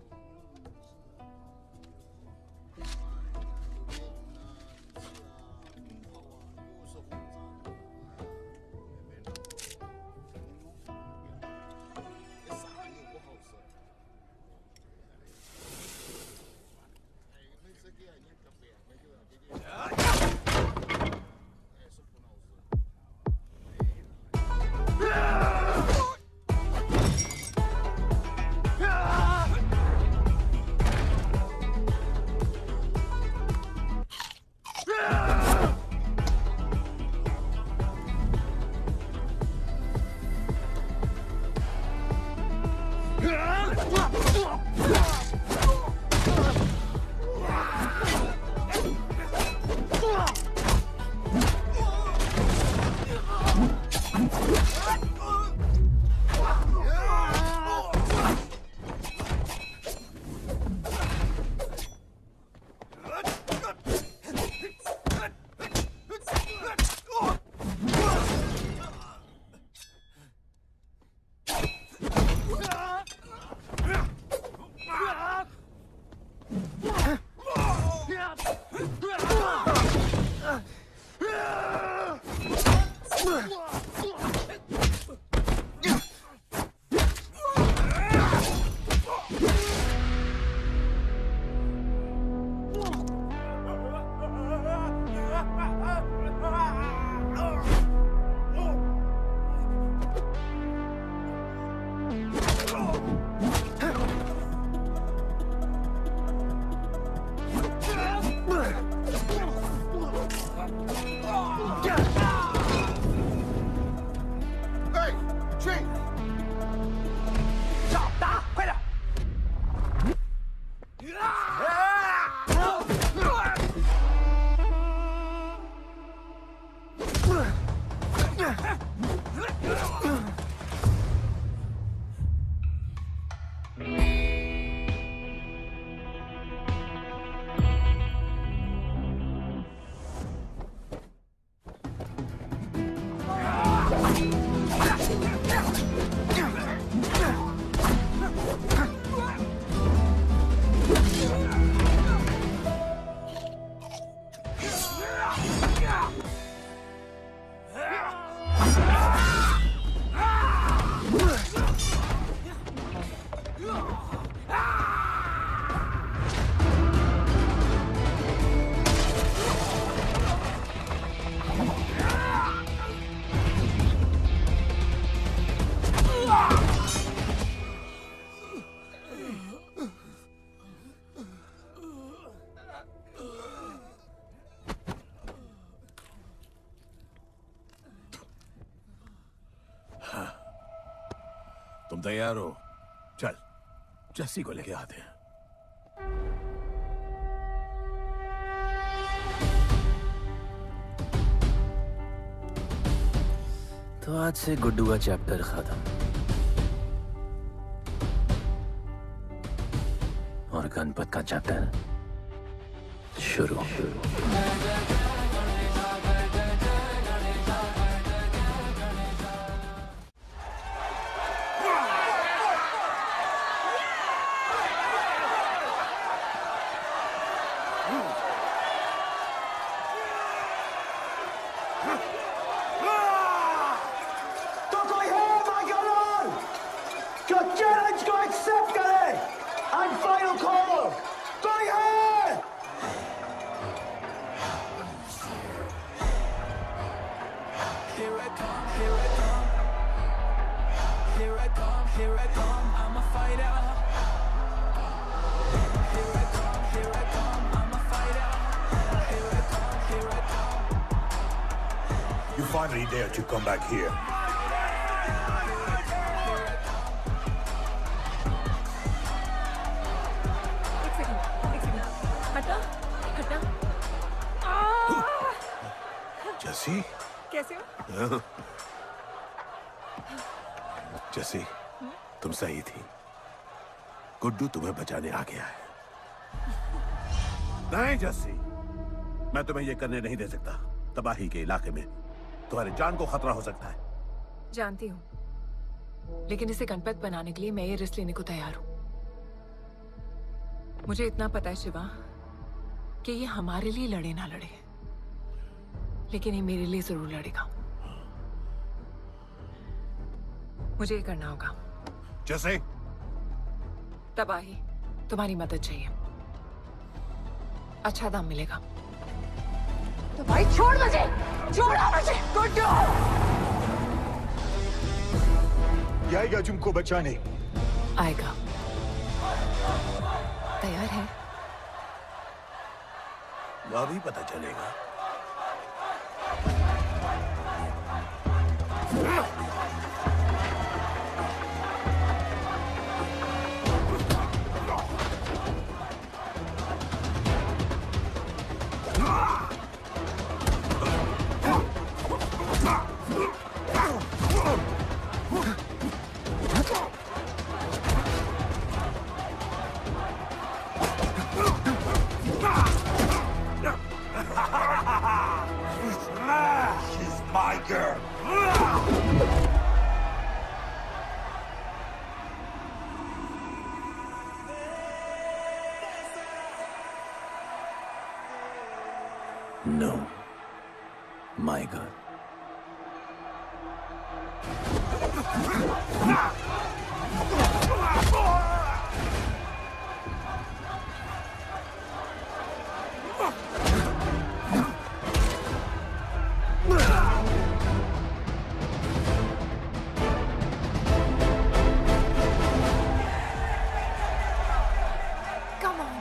तुम तैयार हो? चल जस्सी को लेके आते हैं। तो आज से गुड्डू का चैप्टर खत्म और गणपत का चैप्टर शुरू। You finally dare to come back here. हटा हटा। जस्सी कैसे हो? जस्सी तुम सही थी। गुड्डू तुम्हें बचाने आ गया है। नहीं जस्सी, मैं तुम्हें ये करने नहीं दे सकता। तबाही के इलाके में तुम्हारी जान को खतरा हो सकता है। जानती हूँ, लेकिन इसे गणपत बनाने के लिए मैं ये रिस्क लेने को तैयार हूँ। मुझे इतना पता है शिवा कि ये हमारे लिए लड़े ना लड़े, लेकिन ये मेरे लिए जरूर लड़ेगा। मुझे ये करना होगा। जैसे तबाही, तुम्हारी मदद चाहिए। अच्छा दाम मिलेगा। तो भाई छोड़ मुझे, छोड़ो मुझे, गुड्डू। ये आएगा तुमको बचाने। आएगा। तैयार है? अभी पता चलेगा। She's my girl. No, my girl. Come on.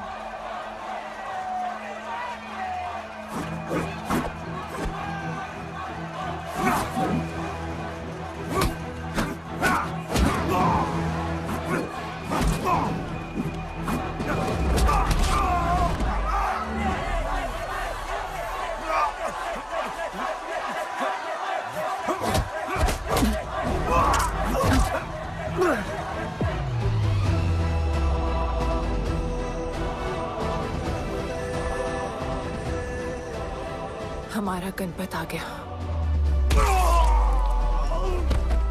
हमारा गणपत आ गया।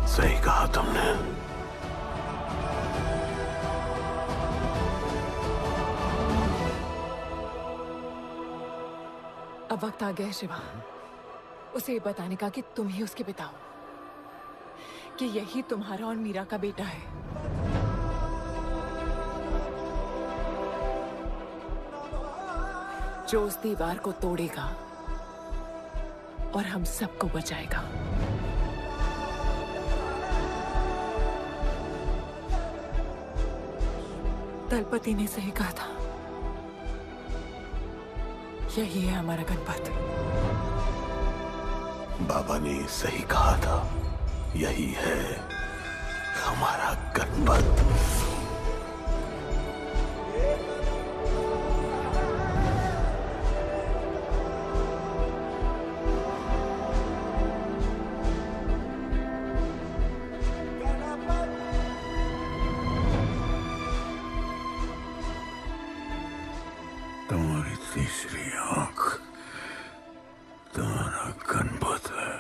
सही कहा तुमने। अब वक्त आ गया है शिवा, उसे ये बताने का कि तुम ही उसके पिता हो, कि यही तुम्हारा और मीरा का बेटा है। जो उस दीवार को तोड़ेगा और हम सबको बचाएगा। दलपति ने सही कहा था, यही है हमारा गणपत। बाबा ने सही कहा था, यही है हमारा गणपत। तुम्हारी तीसरी आंख तुम्हारा गणपत है।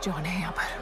जॉन है यहाँ पर।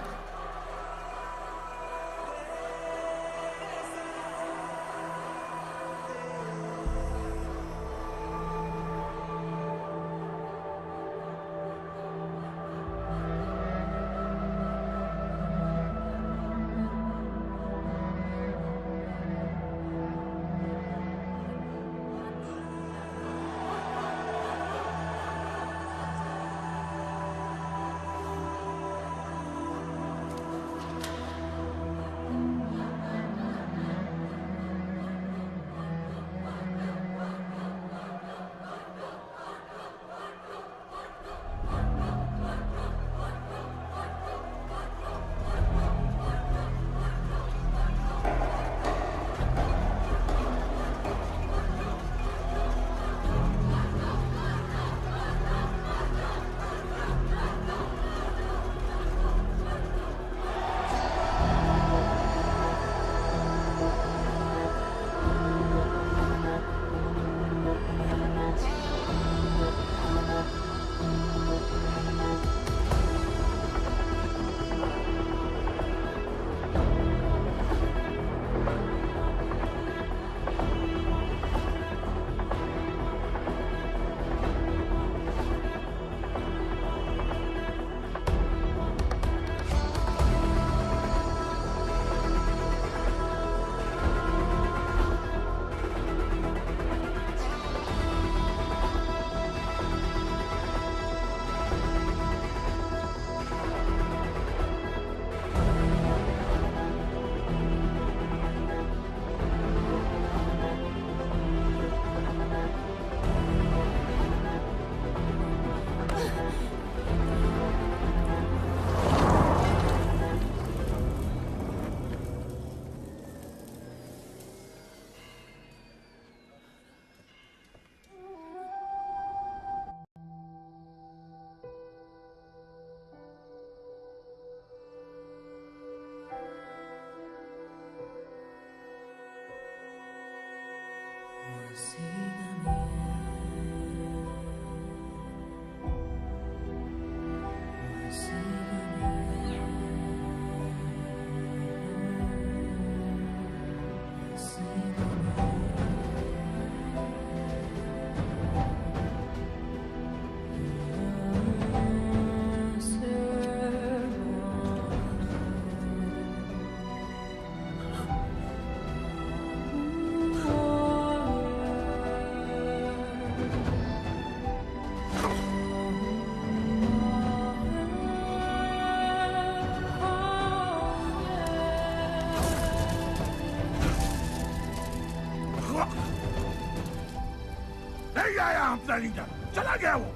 नहीं डर, चला गया वो,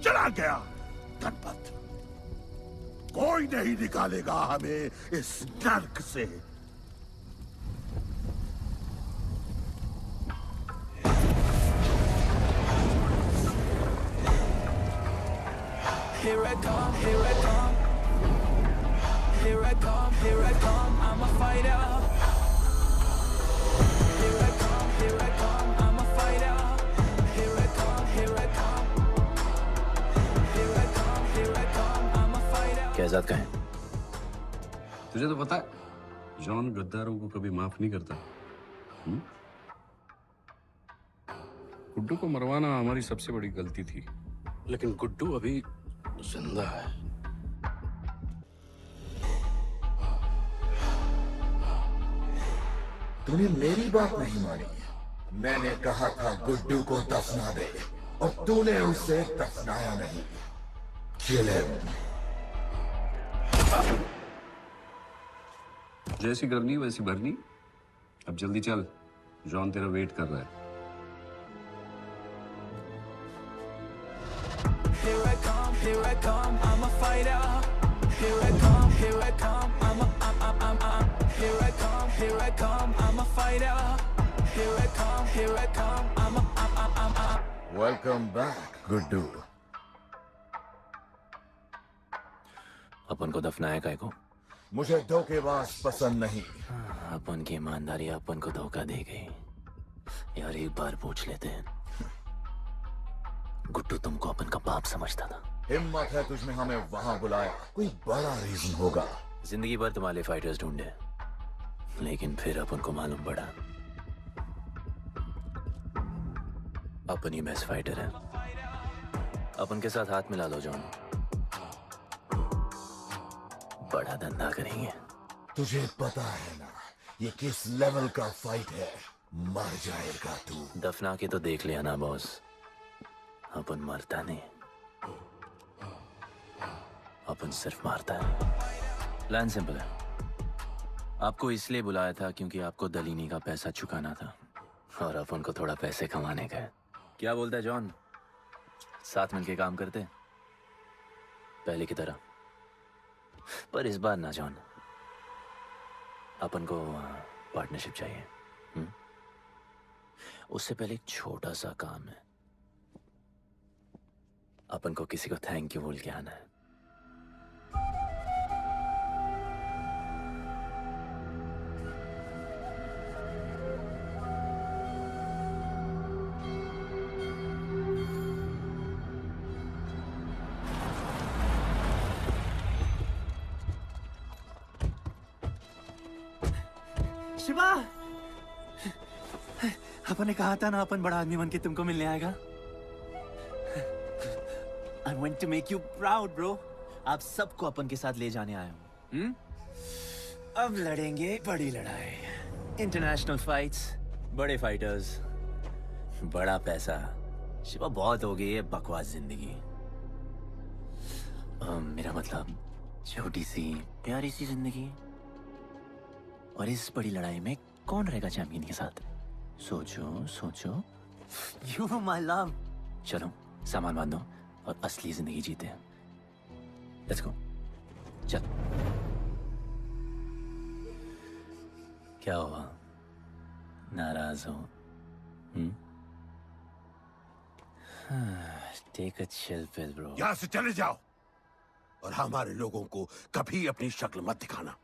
चला गया। गणपत, कोई नहीं निकालेगा हमें इस नर्क से। Here I come, here I come. Here I come, here I come. I'm a fighter. Here I come, here I come. I'm a fighter. Here I come, here I come. Here I come, here I come. I'm a fighter. Kaizad का है? तुझे तो पता है John गद्दारों को कभी माफ नहीं करता। गुड्डू को मरवाना हमारी सबसे बड़ी गलती थी, लेकिन गुड्डू अभी जिंदा है। तूने मेरी बात नहीं मानी। मैंने कहा था गुड्डू को दफना दे और तूने उसे दफनाया नहीं। Kill him. जैसी करनी वैसी भरनी। अब जल्दी चल, जॉन तेरा वेट कर रहा है। Here I come, here I come. I'm a fighter. Here I come, here I come. I'm here I come, here I come. I'm a fighter. Here I come, here I come. I'm Welcome back, Guddu. अपन को दफनाया काय को? मुझे धोखेबाज पसंद नहीं। अपन की ईमानदारी अपन को धोखा दे गई। यार एक बार पूछ लेते हैं, गुड्डू तुमको अपन का बाप समझता था। हिम्मत है तुझमें हमें वहां बुलाया, कोई बड़ा रीजन होगा। जिंदगी भर तुम्हारे फाइटर्स ढूंढे, लेकिन फिर अपन को मालूम पड़ा अपन ही बेस्ट फाइटर है। अपन के साथ हाथ मिला लो जॉन, बड़ा धंधा करेंगे। तुझे पता है ना ये किस लेवल का फाइट है? मर जाएगा तू। दफना के तो देख लिया ना बॉस, अपन मरता नहीं, अपन सिर्फ मारता है। प्लान सिंपल है, आपको इसलिए बुलाया था क्योंकि आपको दलीनी का पैसा चुकाना था और अपन को थोड़ा पैसे कमाने का है। क्या बोलता है जॉन, साथ मिलके काम करते पहले की तरह? पर इस बार ना जॉन, अपन को पार्टनरशिप चाहिए। उससे पहले एक छोटा सा काम है, अपन को किसी को थैंक यू बोल के आना है। शिवा, अपन ने कहा था ना अपन बड़ा आदमी बन के तुमको मिलने आएगा। I want to make you proud, bro. आप सबको अपन के साथ ले जाने आया हूँ। अब लड़ेंगे बड़ी लड़ाई, इंटरनेशनल फाइट्स, बड़े फाइटर्स, बड़ा पैसा। शिवा बहुत हो गई है बकवास जिंदगी। मेरा मतलब छोटी सी प्यारी सी जिंदगी, और इस बड़ी लड़ाई में कौन रहेगा चैंपियन के साथ? सोचो सोचो। You my love. चलो सामान बांधो और असली जिंदगी जीते हैं। Let's go. चल। क्या हुआ, नाराज हो? Take a chill pill, bro. यहाँ से चले जाओ और हमारे लोगों को कभी अपनी शक्ल मत दिखाना।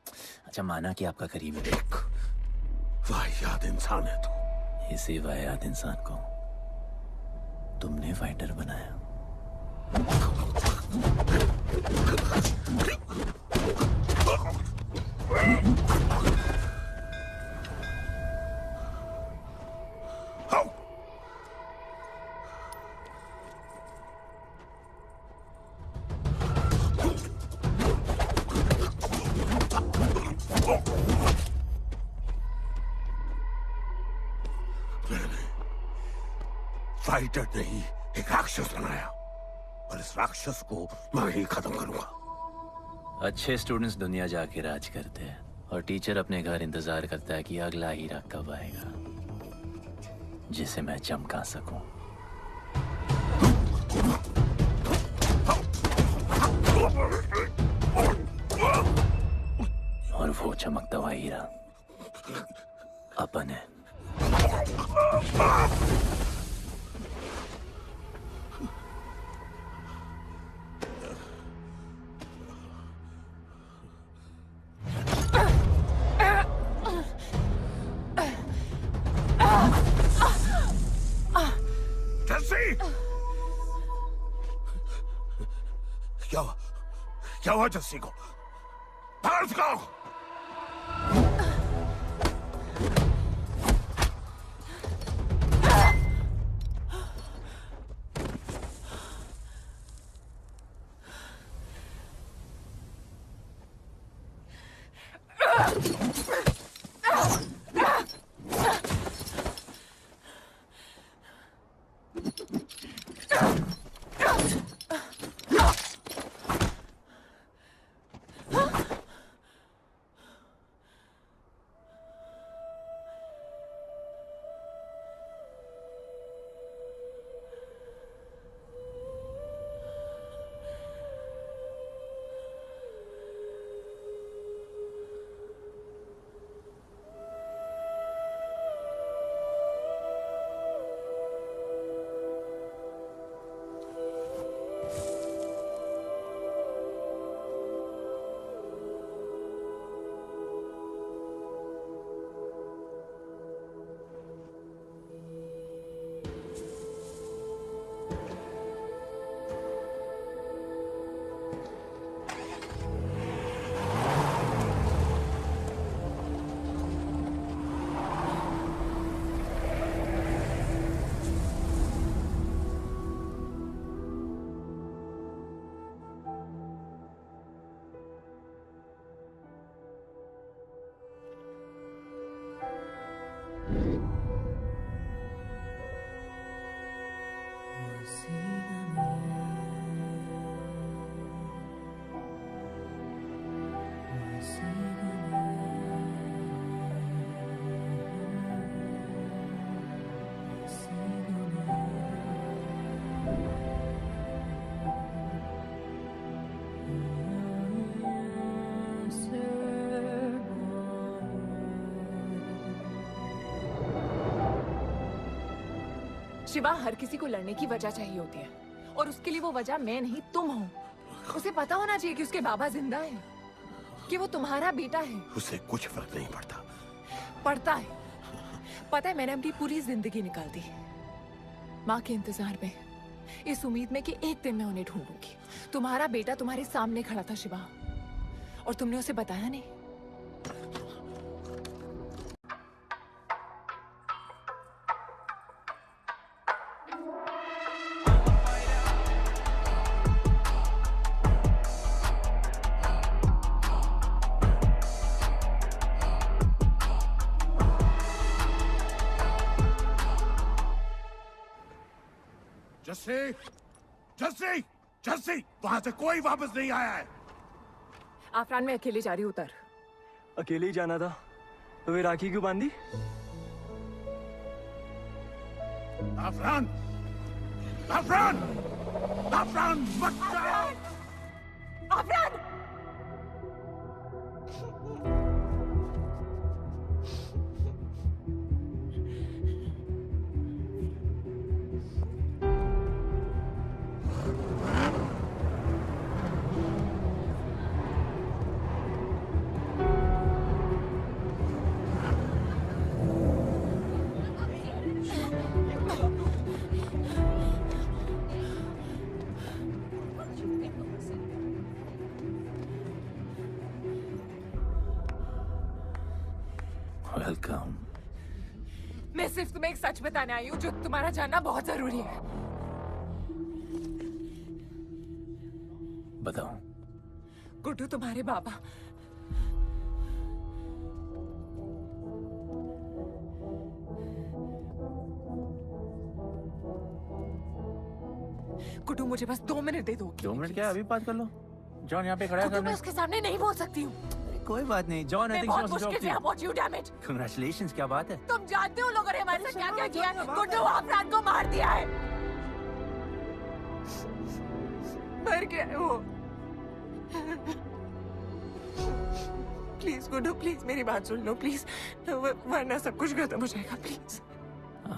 अच्छा माना कि आपका करीब है। वाहियात इंसान है तू। इसी वाहियात इंसान को तुमने फाइटर बनाया। फाइटर नहीं, एक राक्षस बनाया और इस राक्षस को मैं ही खत्म करूंगा। अच्छे स्टूडेंट्स दुनिया जाके राज करते हैं और टीचर अपने घर इंतजार करता है कि अगला हीरा कब आएगा जिसे मैं चमका सकूं। चमकता हुआ हीरा अपन है। जस्सी! क्या हुआ जस्सी को? बाहर निकालो! शिवा, हर किसी को लड़ने की वजह चाहिए होती है और उसके लिए वो वजह मैं नहीं तुम हो। उसे पता होना चाहिए कि उसके बाबा जिंदा है, कि वो तुम्हारा बेटा है। उसे कुछ फर्क नहीं पड़ता। पड़ता है। पता है, मैंने अपनी पूरी जिंदगी निकाल दी माँ के इंतजार में, इस उम्मीद में कि एक दिन मैं उन्हें ढूंढूंगी। तुम्हारा बेटा तुम्हारे सामने खड़ा था शिवा, और तुमने उसे बताया नहीं। जस्सी! जस्सी! जस्सी! वहां से कोई वापस नहीं आया है। आफरान, मैं अकेले जा रही हूँ। उतर। अकेले ही जाना था तो वे राखी क्यों बांधी? आफरान! आफरान! आफरान मत जाओ! आफरान! वेलकम। मैं सिर्फ तुम्हें एक सच बताने आई हूँ जो तुम्हारा जानना बहुत जरूरी है। बताओ। गुड्डू तुम्हारे बाबा गुड्डू, मुझे बस 2 मिनट दे दो। 2 मिनट क्या, अभी बात कर लो। जॉन यहाँ पे खड़ा है। गुड्डू, मैं उसके सामने नहीं बोल सकती हूँ। कोई बात नहीं जॉन। मैं बहुत मुश्किल से पहुंची हूँ। Damn it. कांग्रेचुलेशंस, क्या बात है? तुम जानते हो लोगों ने हमारे साथ क्या क्या किया है? गुड्डू आफरान को मार दिया है। मर गया है वो। प्लीज गुड्डू प्लीज मेरी बात सुन लो प्लीज, वरना सब कुछ खत्म हो जाएगा प्लीज।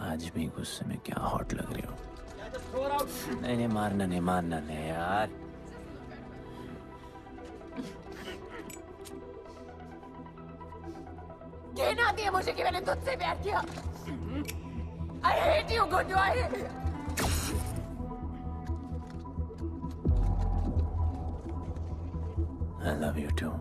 आज भी गुस्से में क्या हॉट लग रही हो। नहीं मारना नहीं यार। कहना आती है मुझे कि मैंने तुझसे प्यार किया। I hate you Guddu, I hate you. I love you too.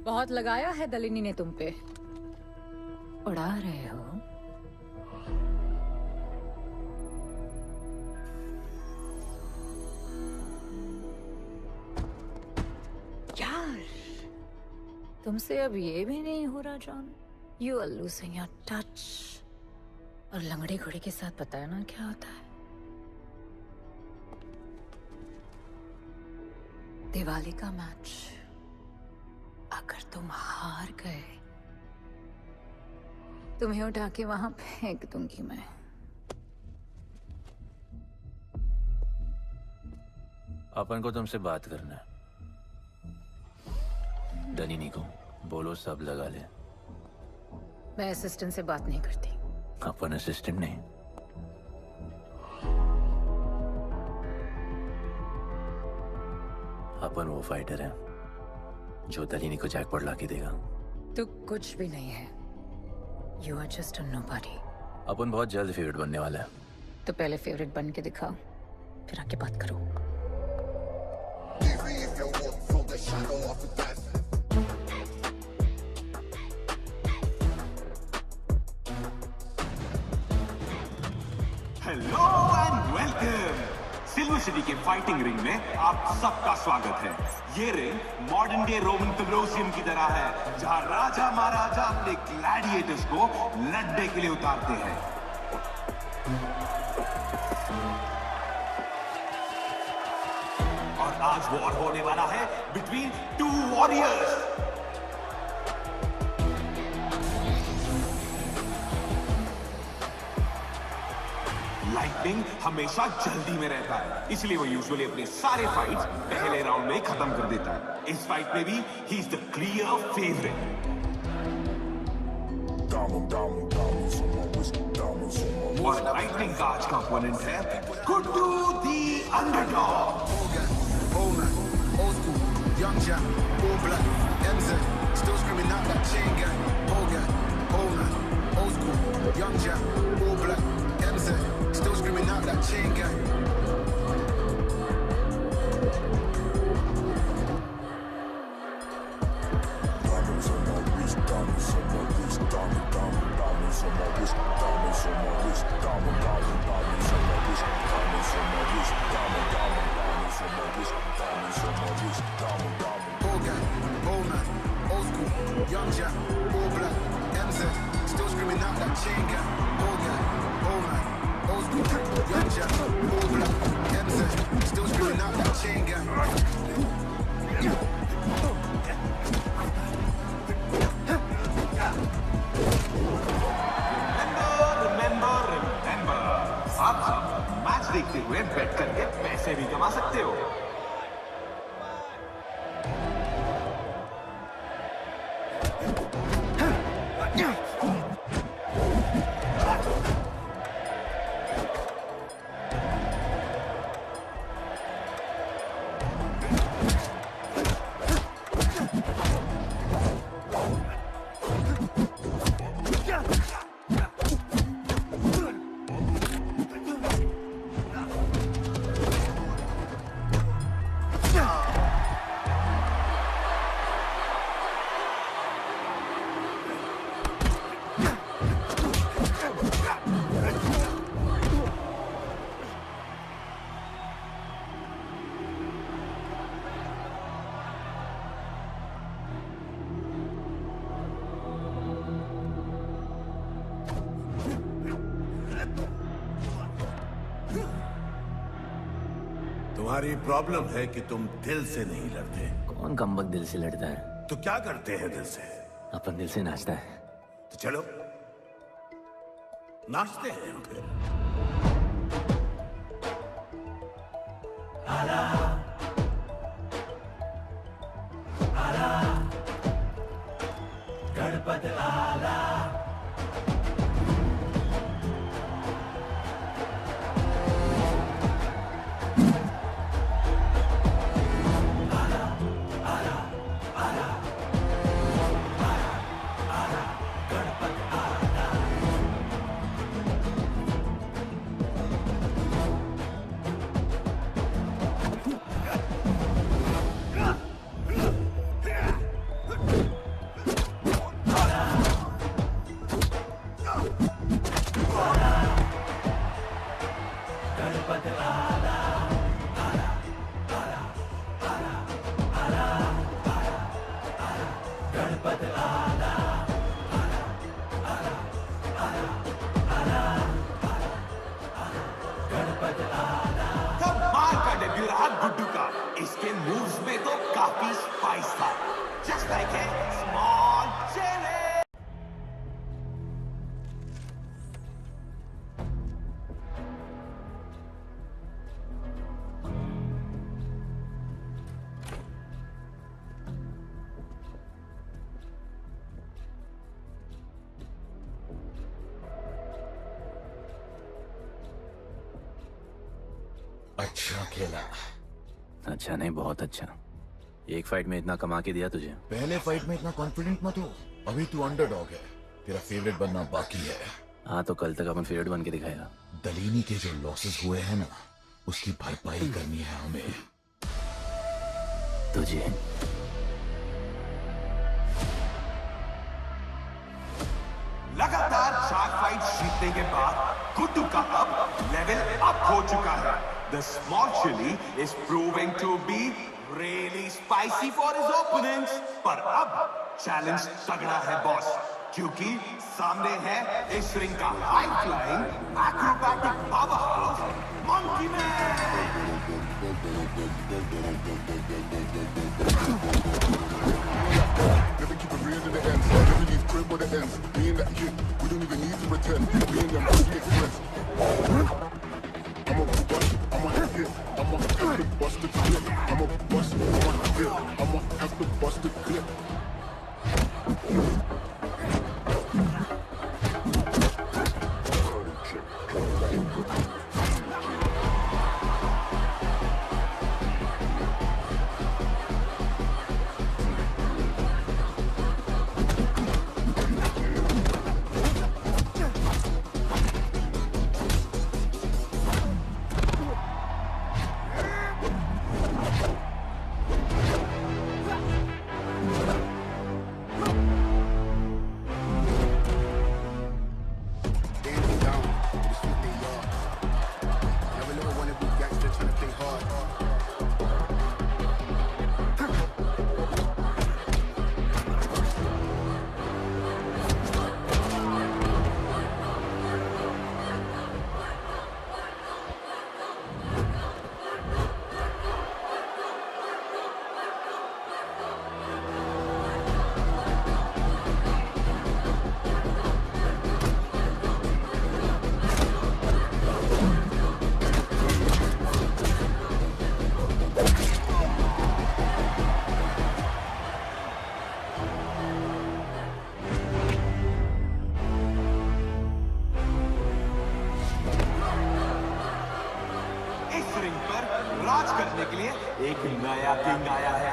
बहुत लगाया है दलिनी ने तुम पे। उड़ा रहे हो। यार तुमसे अब ये भी नहीं हो रहा John. You are losing your touch. और लंगड़ी घोड़ी के साथ पता है ना क्या होता है। दिवाली का मैच अगर तुम हार गए तुम्हें उठा के वहां फेंक दूंगी मैं। अपन को तुमसे बात करना है। दलिनी को बोलो सब लगा ले। मैं असिस्टेंट से बात नहीं करती। अपन असिस्टेंट नहीं, अपन वो फाइटर है जो दलिनी को जैकपॉट लाके देगा। तू कुछ भी नहीं है। You are just a nobody. अपन बहुत जल्द फेवरेट बनने वाला है। तो पहले फेवरेट बन के दिखाओ, फिर आके बात करो। Hello and welcome. Silver city के फाइटिंग रिंग में आप सबका स्वागत है। ये ring modern day Roman Colosseum की तरह है, जहां राजा महाराजा अपने ग्लैडिएटर्स को लड़ने के लिए उतारते हैं। और आज वॉर होने वाला है बिटवीन टू वॉरियर्स। लाइटनिंग हमेशा जल्दी में रहता है, इसलिए वो यूजुअली अपने सारे फाइट्स पहले राउंड में खत्म कर देता है। इस फाइट में भी he is the clear favourite. और लाइटनिंग का आज का ओपोनेंट है गुड्डू दी underdog. Young Jack, all black, MZ, still screaming out that chain gang. Old man, old school. Young Jack, all black, MZ, still screaming out that chain gang. Diamonds on my wrist, diamonds on my wrist, diamonds on my wrist, diamonds on my wrist, diamonds on my wrist, diamonds on my wrist, diamonds on my wrist, diamonds on my wrist, diamond. Old gang, old man, old school. Young Jack, all black, MZ, still screaming out that chain gang. Old gang, old man, old school. Young Jack, all black, MZ, still screaming out that chain gang. Remember, आप match देखते हुए बेट करके पैसे भी कमा सकते हो। तुम्हारी प्रॉब्लम है कि तुम दिल से नहीं लड़ते। कौन कमबख्त दिल से लड़ता है? तो क्या करते हैं दिल से? अपन दिल से नाचता है। तो चलो नाचते हैं हम फिर। गणपत आला गुड्डू का। इसके मूव्स में तो काफी स्पाइस था। Just like a small chilli. अच्छा खेला। अच्छा नहीं, बहुत अच्छा। एक फाइट में इतना कमा के दिया तुझे। पहले फाइट में इतना कॉन्फिडेंट मत हो, अभी तू अंडरडॉग है, तेरा फेवरेट बनना बाकी है। हाँ तो कल तक अपन फेवरेट बन के दिखाएगा। दलीनी के जो लॉसेस हुए हैं ना, उसकी भरपाई करनी है हमें। तुझे लगातार 4 फाइट जीतने के बाद गुड्डू का अब लेवल अप हो चुका है। The small chili is proving to be really spicy for his opponents. पर अब चैलेंज तगड़ा है बॉस, क्योंकि सामने है इस रिंग का high flying acrobatic powerhouse monkey man. Never keep it real to the end. Never leave crib where the ends. Me and that kid, we don't even need to pretend. Me and them really express. I'm a bust, I'm a hit. I'm a have to bust the clip. I'm a bust, I'm a hit. I'm a have to bust the clip. राज करने के लिए एक नया king आया है।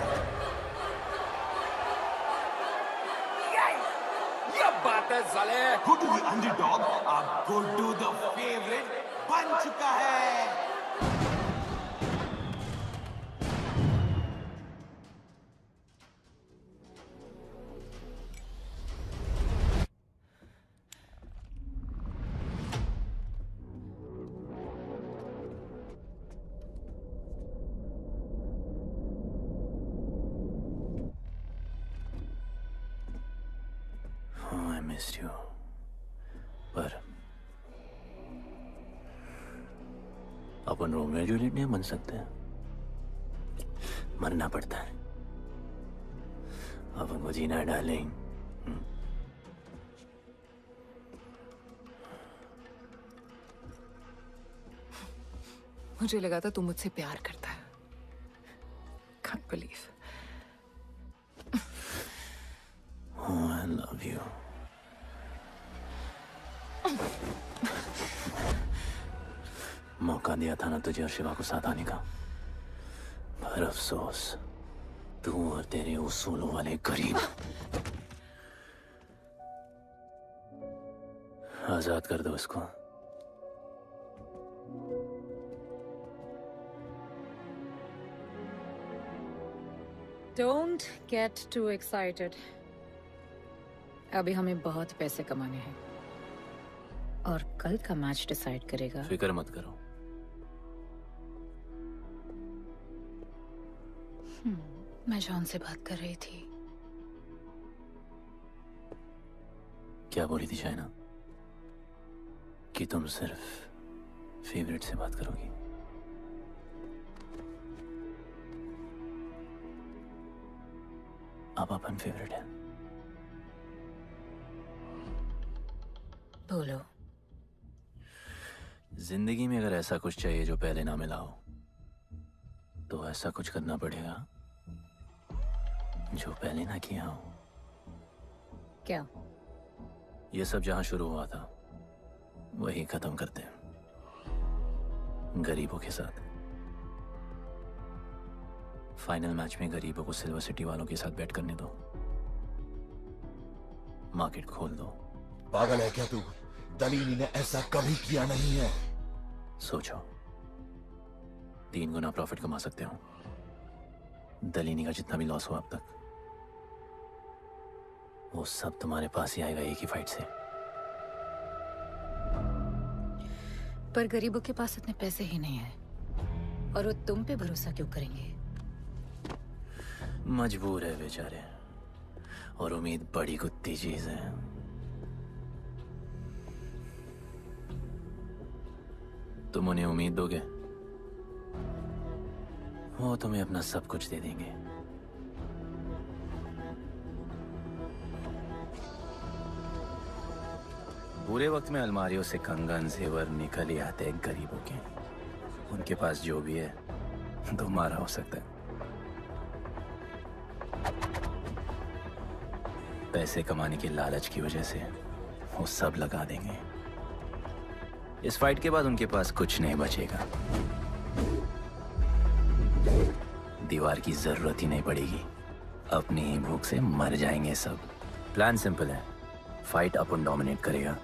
ये बात है साले। गुड्डू द अंडरडॉग अब गुड्डू द फेवरेट बन चुका है। मिस्ड यू, पर अपन रोमियो जूलियट नहीं बन सकते। मरना पड़ता है। अब हमको जीना है डार्लिंग। मुझे लगा था तू मुझसे प्यार करता है। Can't believe. Oh, I love you. मौका दिया था ना तुझे और शिवा को साथ आने का, पर अफसोस तू और तेरे उसूलों वाले गरीब। आजाद कर दो इसको। Don't get too excited. अभी हमें बहुत पैसे कमाने हैं और कल का मैच डिसाइड करेगा। फिक्र मत करो। मैं जॉन से बात कर रही थी। क्या बोली थी शाइना? कि तुम सिर्फ फेवरेट से बात करोगी। अब अपन फेवरेट है। बोलो। जिंदगी में अगर ऐसा कुछ चाहिए जो पहले ना मिला हो, तो ऐसा कुछ करना पड़ेगा जो पहले ना किया हो। क्या? ये सब जहां शुरू हुआ था वही खत्म करते हैं, गरीबों के साथ। फाइनल मैच में गरीबों को सिल्वर सिटी वालों के साथ बैट करने दो, मार्केट खोल दो। पागल है क्या तू? दलीनी ने ऐसा कभी किया नहीं है। सोचो, 3 गुना प्रॉफिट कमा सकते हो। दलीनी का जितना भी लॉस हुआ अब तक, वो सब तुम्हारे पास ही आएगा एक ही फाइट से। पर गरीबों के पास इतने पैसे ही नहीं है, और वो तुम पे भरोसा क्यों करेंगे? मजबूर है बेचारे, और उम्मीद बड़ी कुत्ती चीज है। तुम उन्हें उम्मीद दोगे, वो तुम्हें अपना सब कुछ दे देंगे। बुरे वक्त में अलमारियों से कंगन जेवर निकल ही आते हैं गरीबों के। उनके पास जो भी है तुम्हारा हो सकता है। पैसे कमाने की लालच की वजह से वो सब लगा देंगे। इस फाइट के बाद उनके पास कुछ नहीं बचेगा। दीवार की जरूरत ही नहीं पड़ेगी, अपनी ही भूख से मर जाएंगे सब। प्लान सिंपल है, फाइट अपन डोमिनेट करेगा।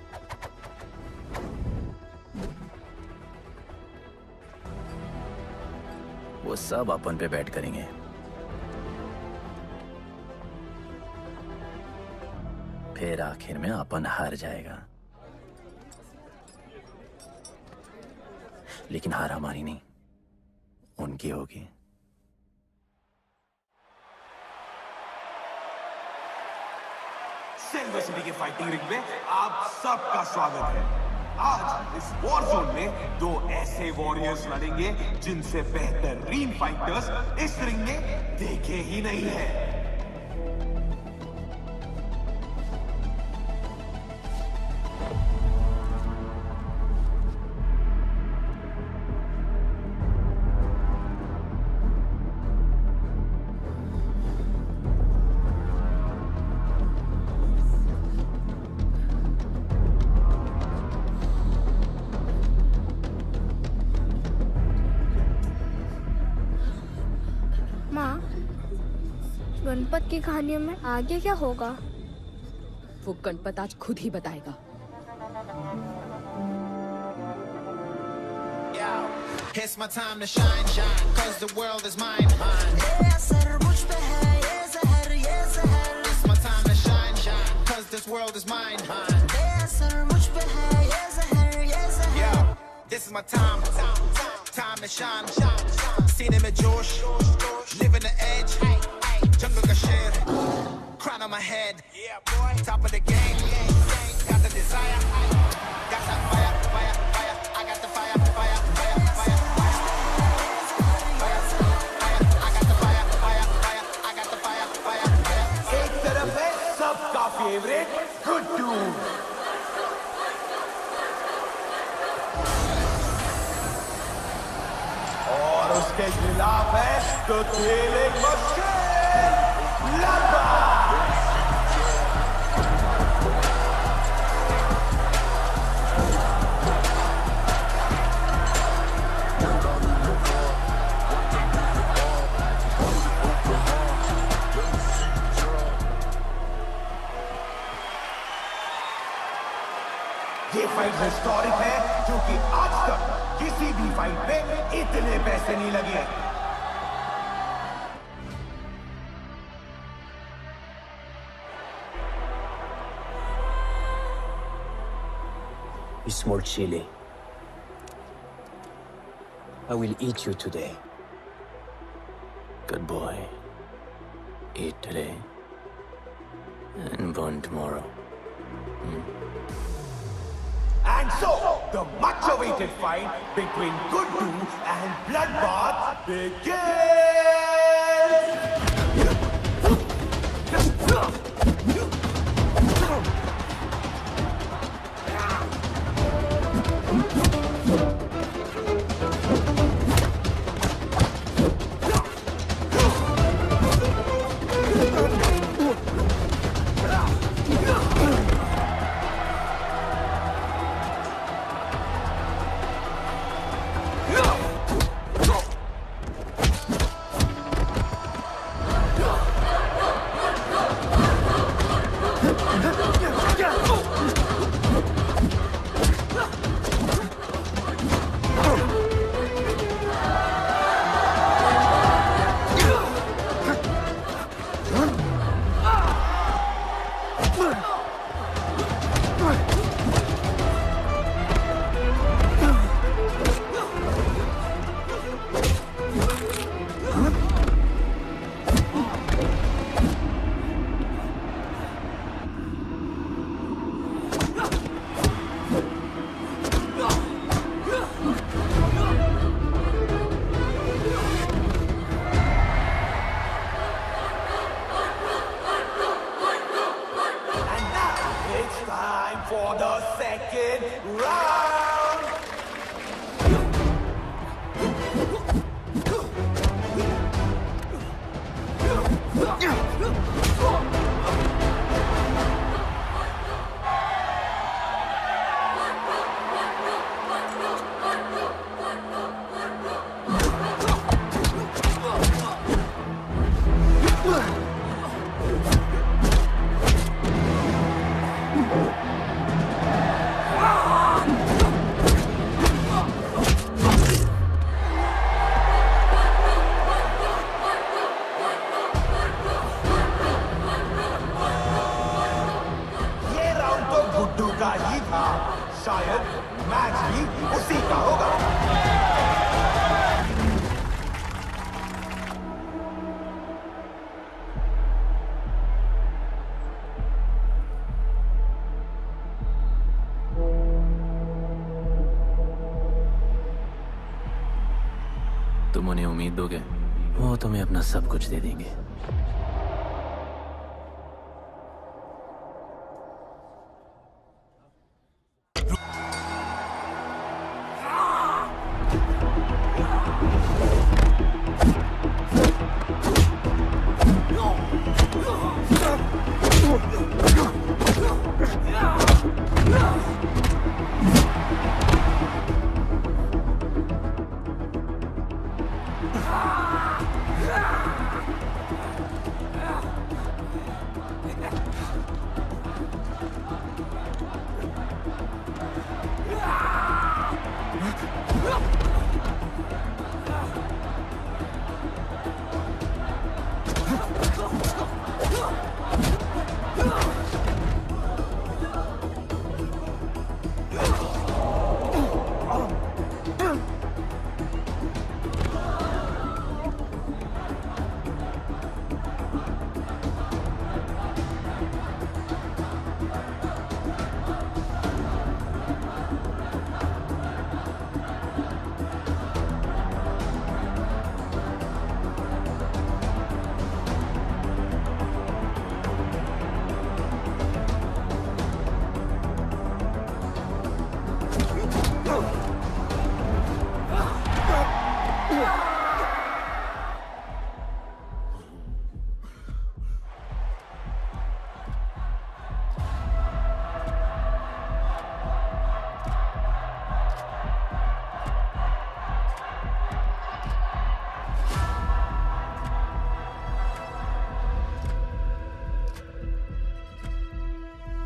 वो सब अपन पे बैट करेंगे। फिर आखिर में अपन हार जाएगा, लेकिन हार हमारी नहीं, उनकी होगी। सिल्वर सिटी के फाइटिंग रिंग में आप सबका स्वागत है। आज इस वॉर जोन में 2 ऐसे वॉरियर्स लड़ेंगे जिनसे बेहतरीन फाइटर्स इस रिंग में देखे ही नहीं है। माँ, गणपत की कहानियों में आगे क्या होगा? वो गणपत आज खुद ही बताएगा। It's my time to shine, shine, cause the world is mine, mine. It's my time to shine, shine, cause this world is mine, mine. Yo, this is my time to shine, सीने में जोश, living the edge, jungle का शेर, crown on my head, top of the game, got the desire, got that fire, fire, fire, I got the fire, fire, fire, fire, fire, I got the के खिलाफ है तो खेल एक मुश्किल लगभग। ये फाइट हिस्टोरिक है क्योंकि आज तक किसी भी फाइट पे इतने पैसे नहीं लगे। You small chili. I will eat you today. Good boy. Eat today and burn tomorrow. And so, the much-awaited fight between Guddu and Bloodbath begins! For the second round. शायद मैच भी उसी का होगा। तुम उन्हें उम्मीद दोगे, वो तुम्हें अपना सब कुछ दे देंगे।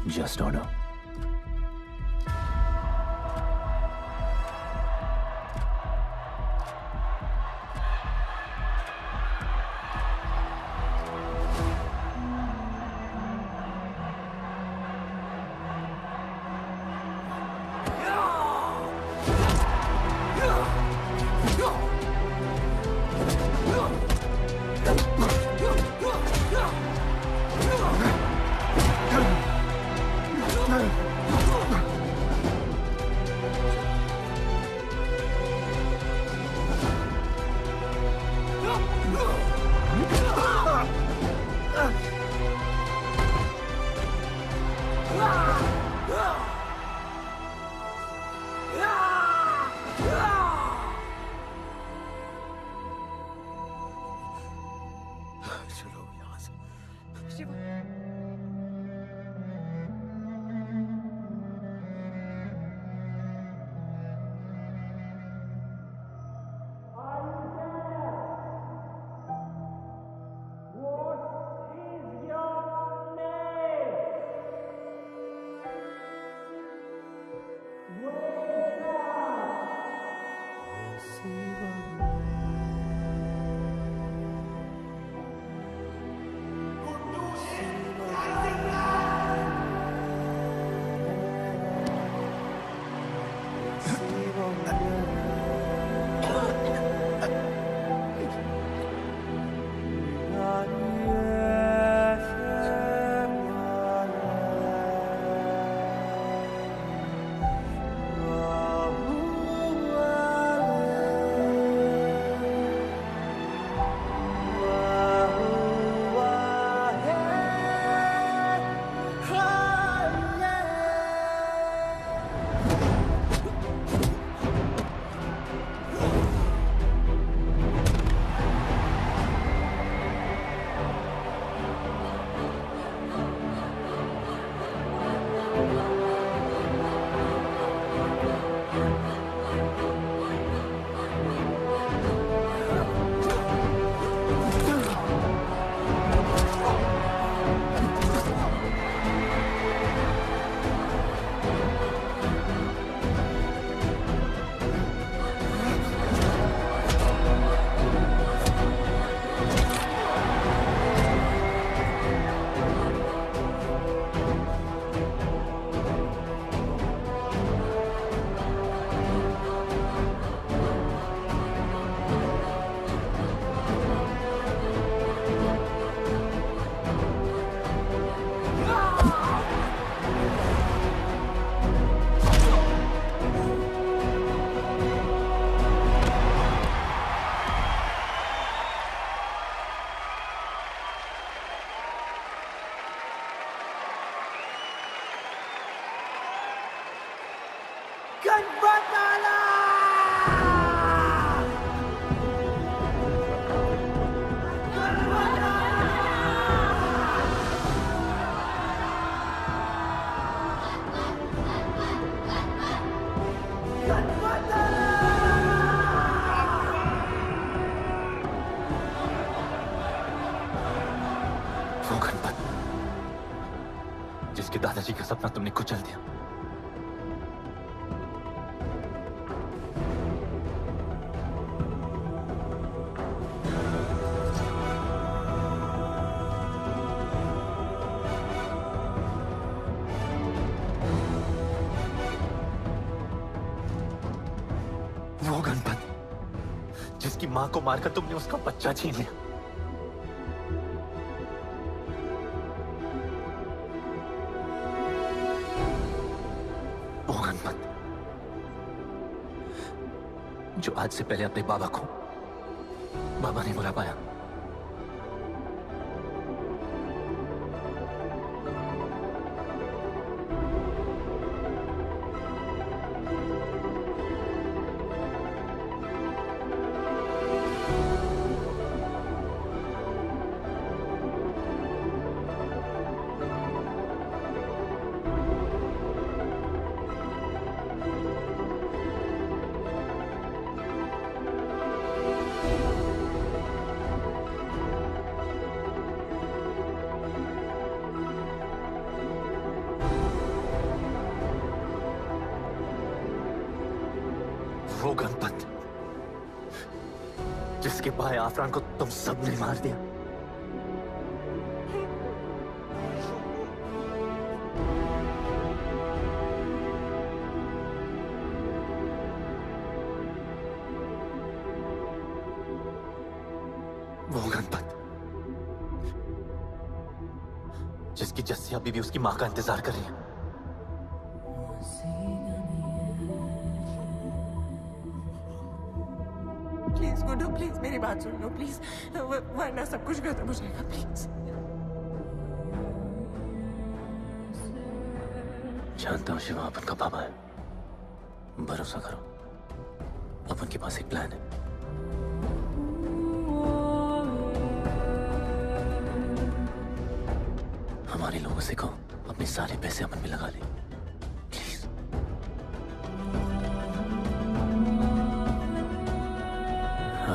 Just order. वो गणपत जिसके दादाजी का सपना तुमने कुचल दिया। वो गणपत जिसकी मां को मारकर तुमने उसका बच्चा छीन लिया। वो गणपत जो आज से पहले अपने बाबा को बाबा नहीं बुला पाया। गणपत जिसके भाई आफरान को तुम सबने मार दिया। वो गणपत जिसकी जस्सिया बीबी उसकी मां का इंतजार कर रही है। प्लीज गुड्डू, प्लीज मेरी बात सुन लो प्लीज, वरना सब कुछ खत्म हो जाएगा प्लीज। जानता हूँ शिवा अपन का पापा है, भरोसा करो, अपन के पास एक प्लान है। हमारे लोगों से कहो अपने सारे पैसे अपन में लगा ले, प्लीज।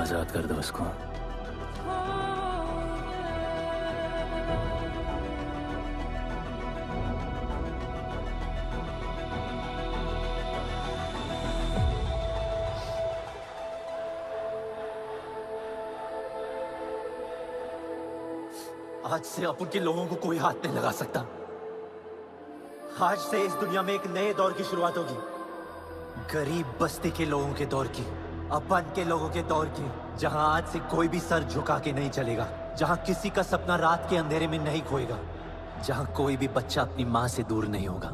आजाद कर दो उसको। आज से अपन के लोगों को कोई हाथ नहीं लगा सकता। आज से इस दुनिया में एक नए दौर की शुरुआत होगी, गरीब बस्ती के लोगों के दौर की, अपन के लोगों के दौर की, जहां आज से कोई भी सर झुका के नहीं चलेगा, जहां किसी का सपना रात के अंधेरे में नहीं खोएगा, जहां कोई भी बच्चा अपनी मां से दूर नहीं होगा।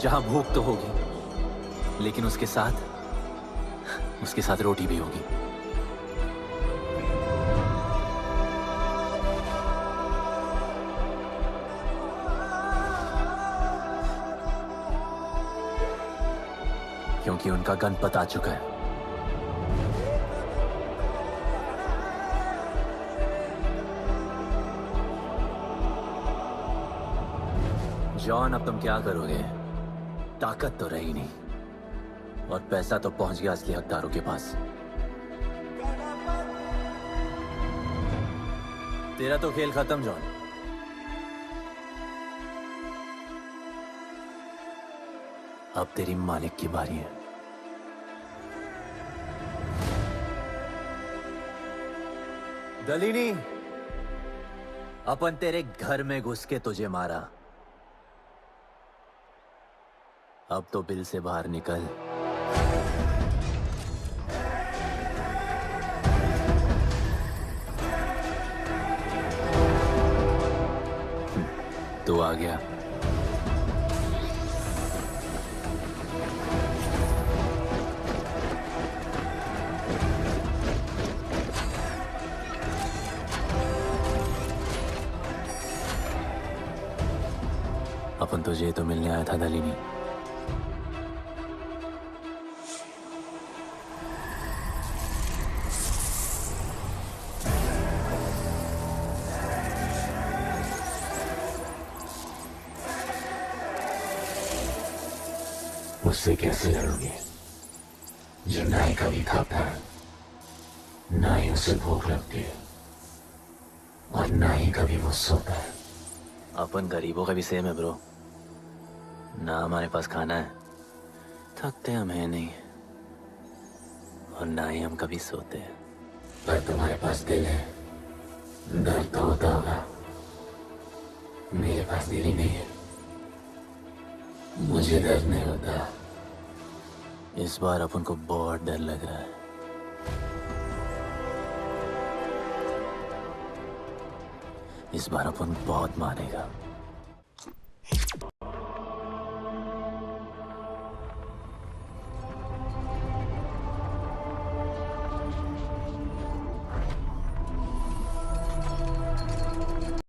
जहां भूख तो होगी, लेकिन उसके साथ रोटी भी होगी। क्योंकि उनका गणपत आ चुका है। जॉन, अब तुम क्या करोगे? ताकत तो रही नहीं और पैसा तो पहुंच गया असली हकदारों के पास। तेरा तो खेल खत्म जॉन। अब तेरी मालिक की बारी है। दलीनी, अपन तेरे घर में घुस के तुझे मारा, अब तो बिल से बाहर निकल। तू आ गया। अपन तुझे तो मिलने आया था दलीनी। उससे कैसे लड़ोगे जो ना ही कभी खाता है, ना ही उसे भूख लगती है और ना ही कभी वो सोता है। अपन गरीबों का भी सेम है ब्रो, ना हमारे पास खाना है, थकते हम है नहीं, और ना ही हम कभी सोते हैं। पर तुम्हारे पास दिल है, दर्द तो होता होगा। मेरे पास दिल ही नहीं है, मुझे दर्द नहीं होता। इस बार अपन को बहुत डर लग रहा है। इस बार अपन बहुत मारेगा।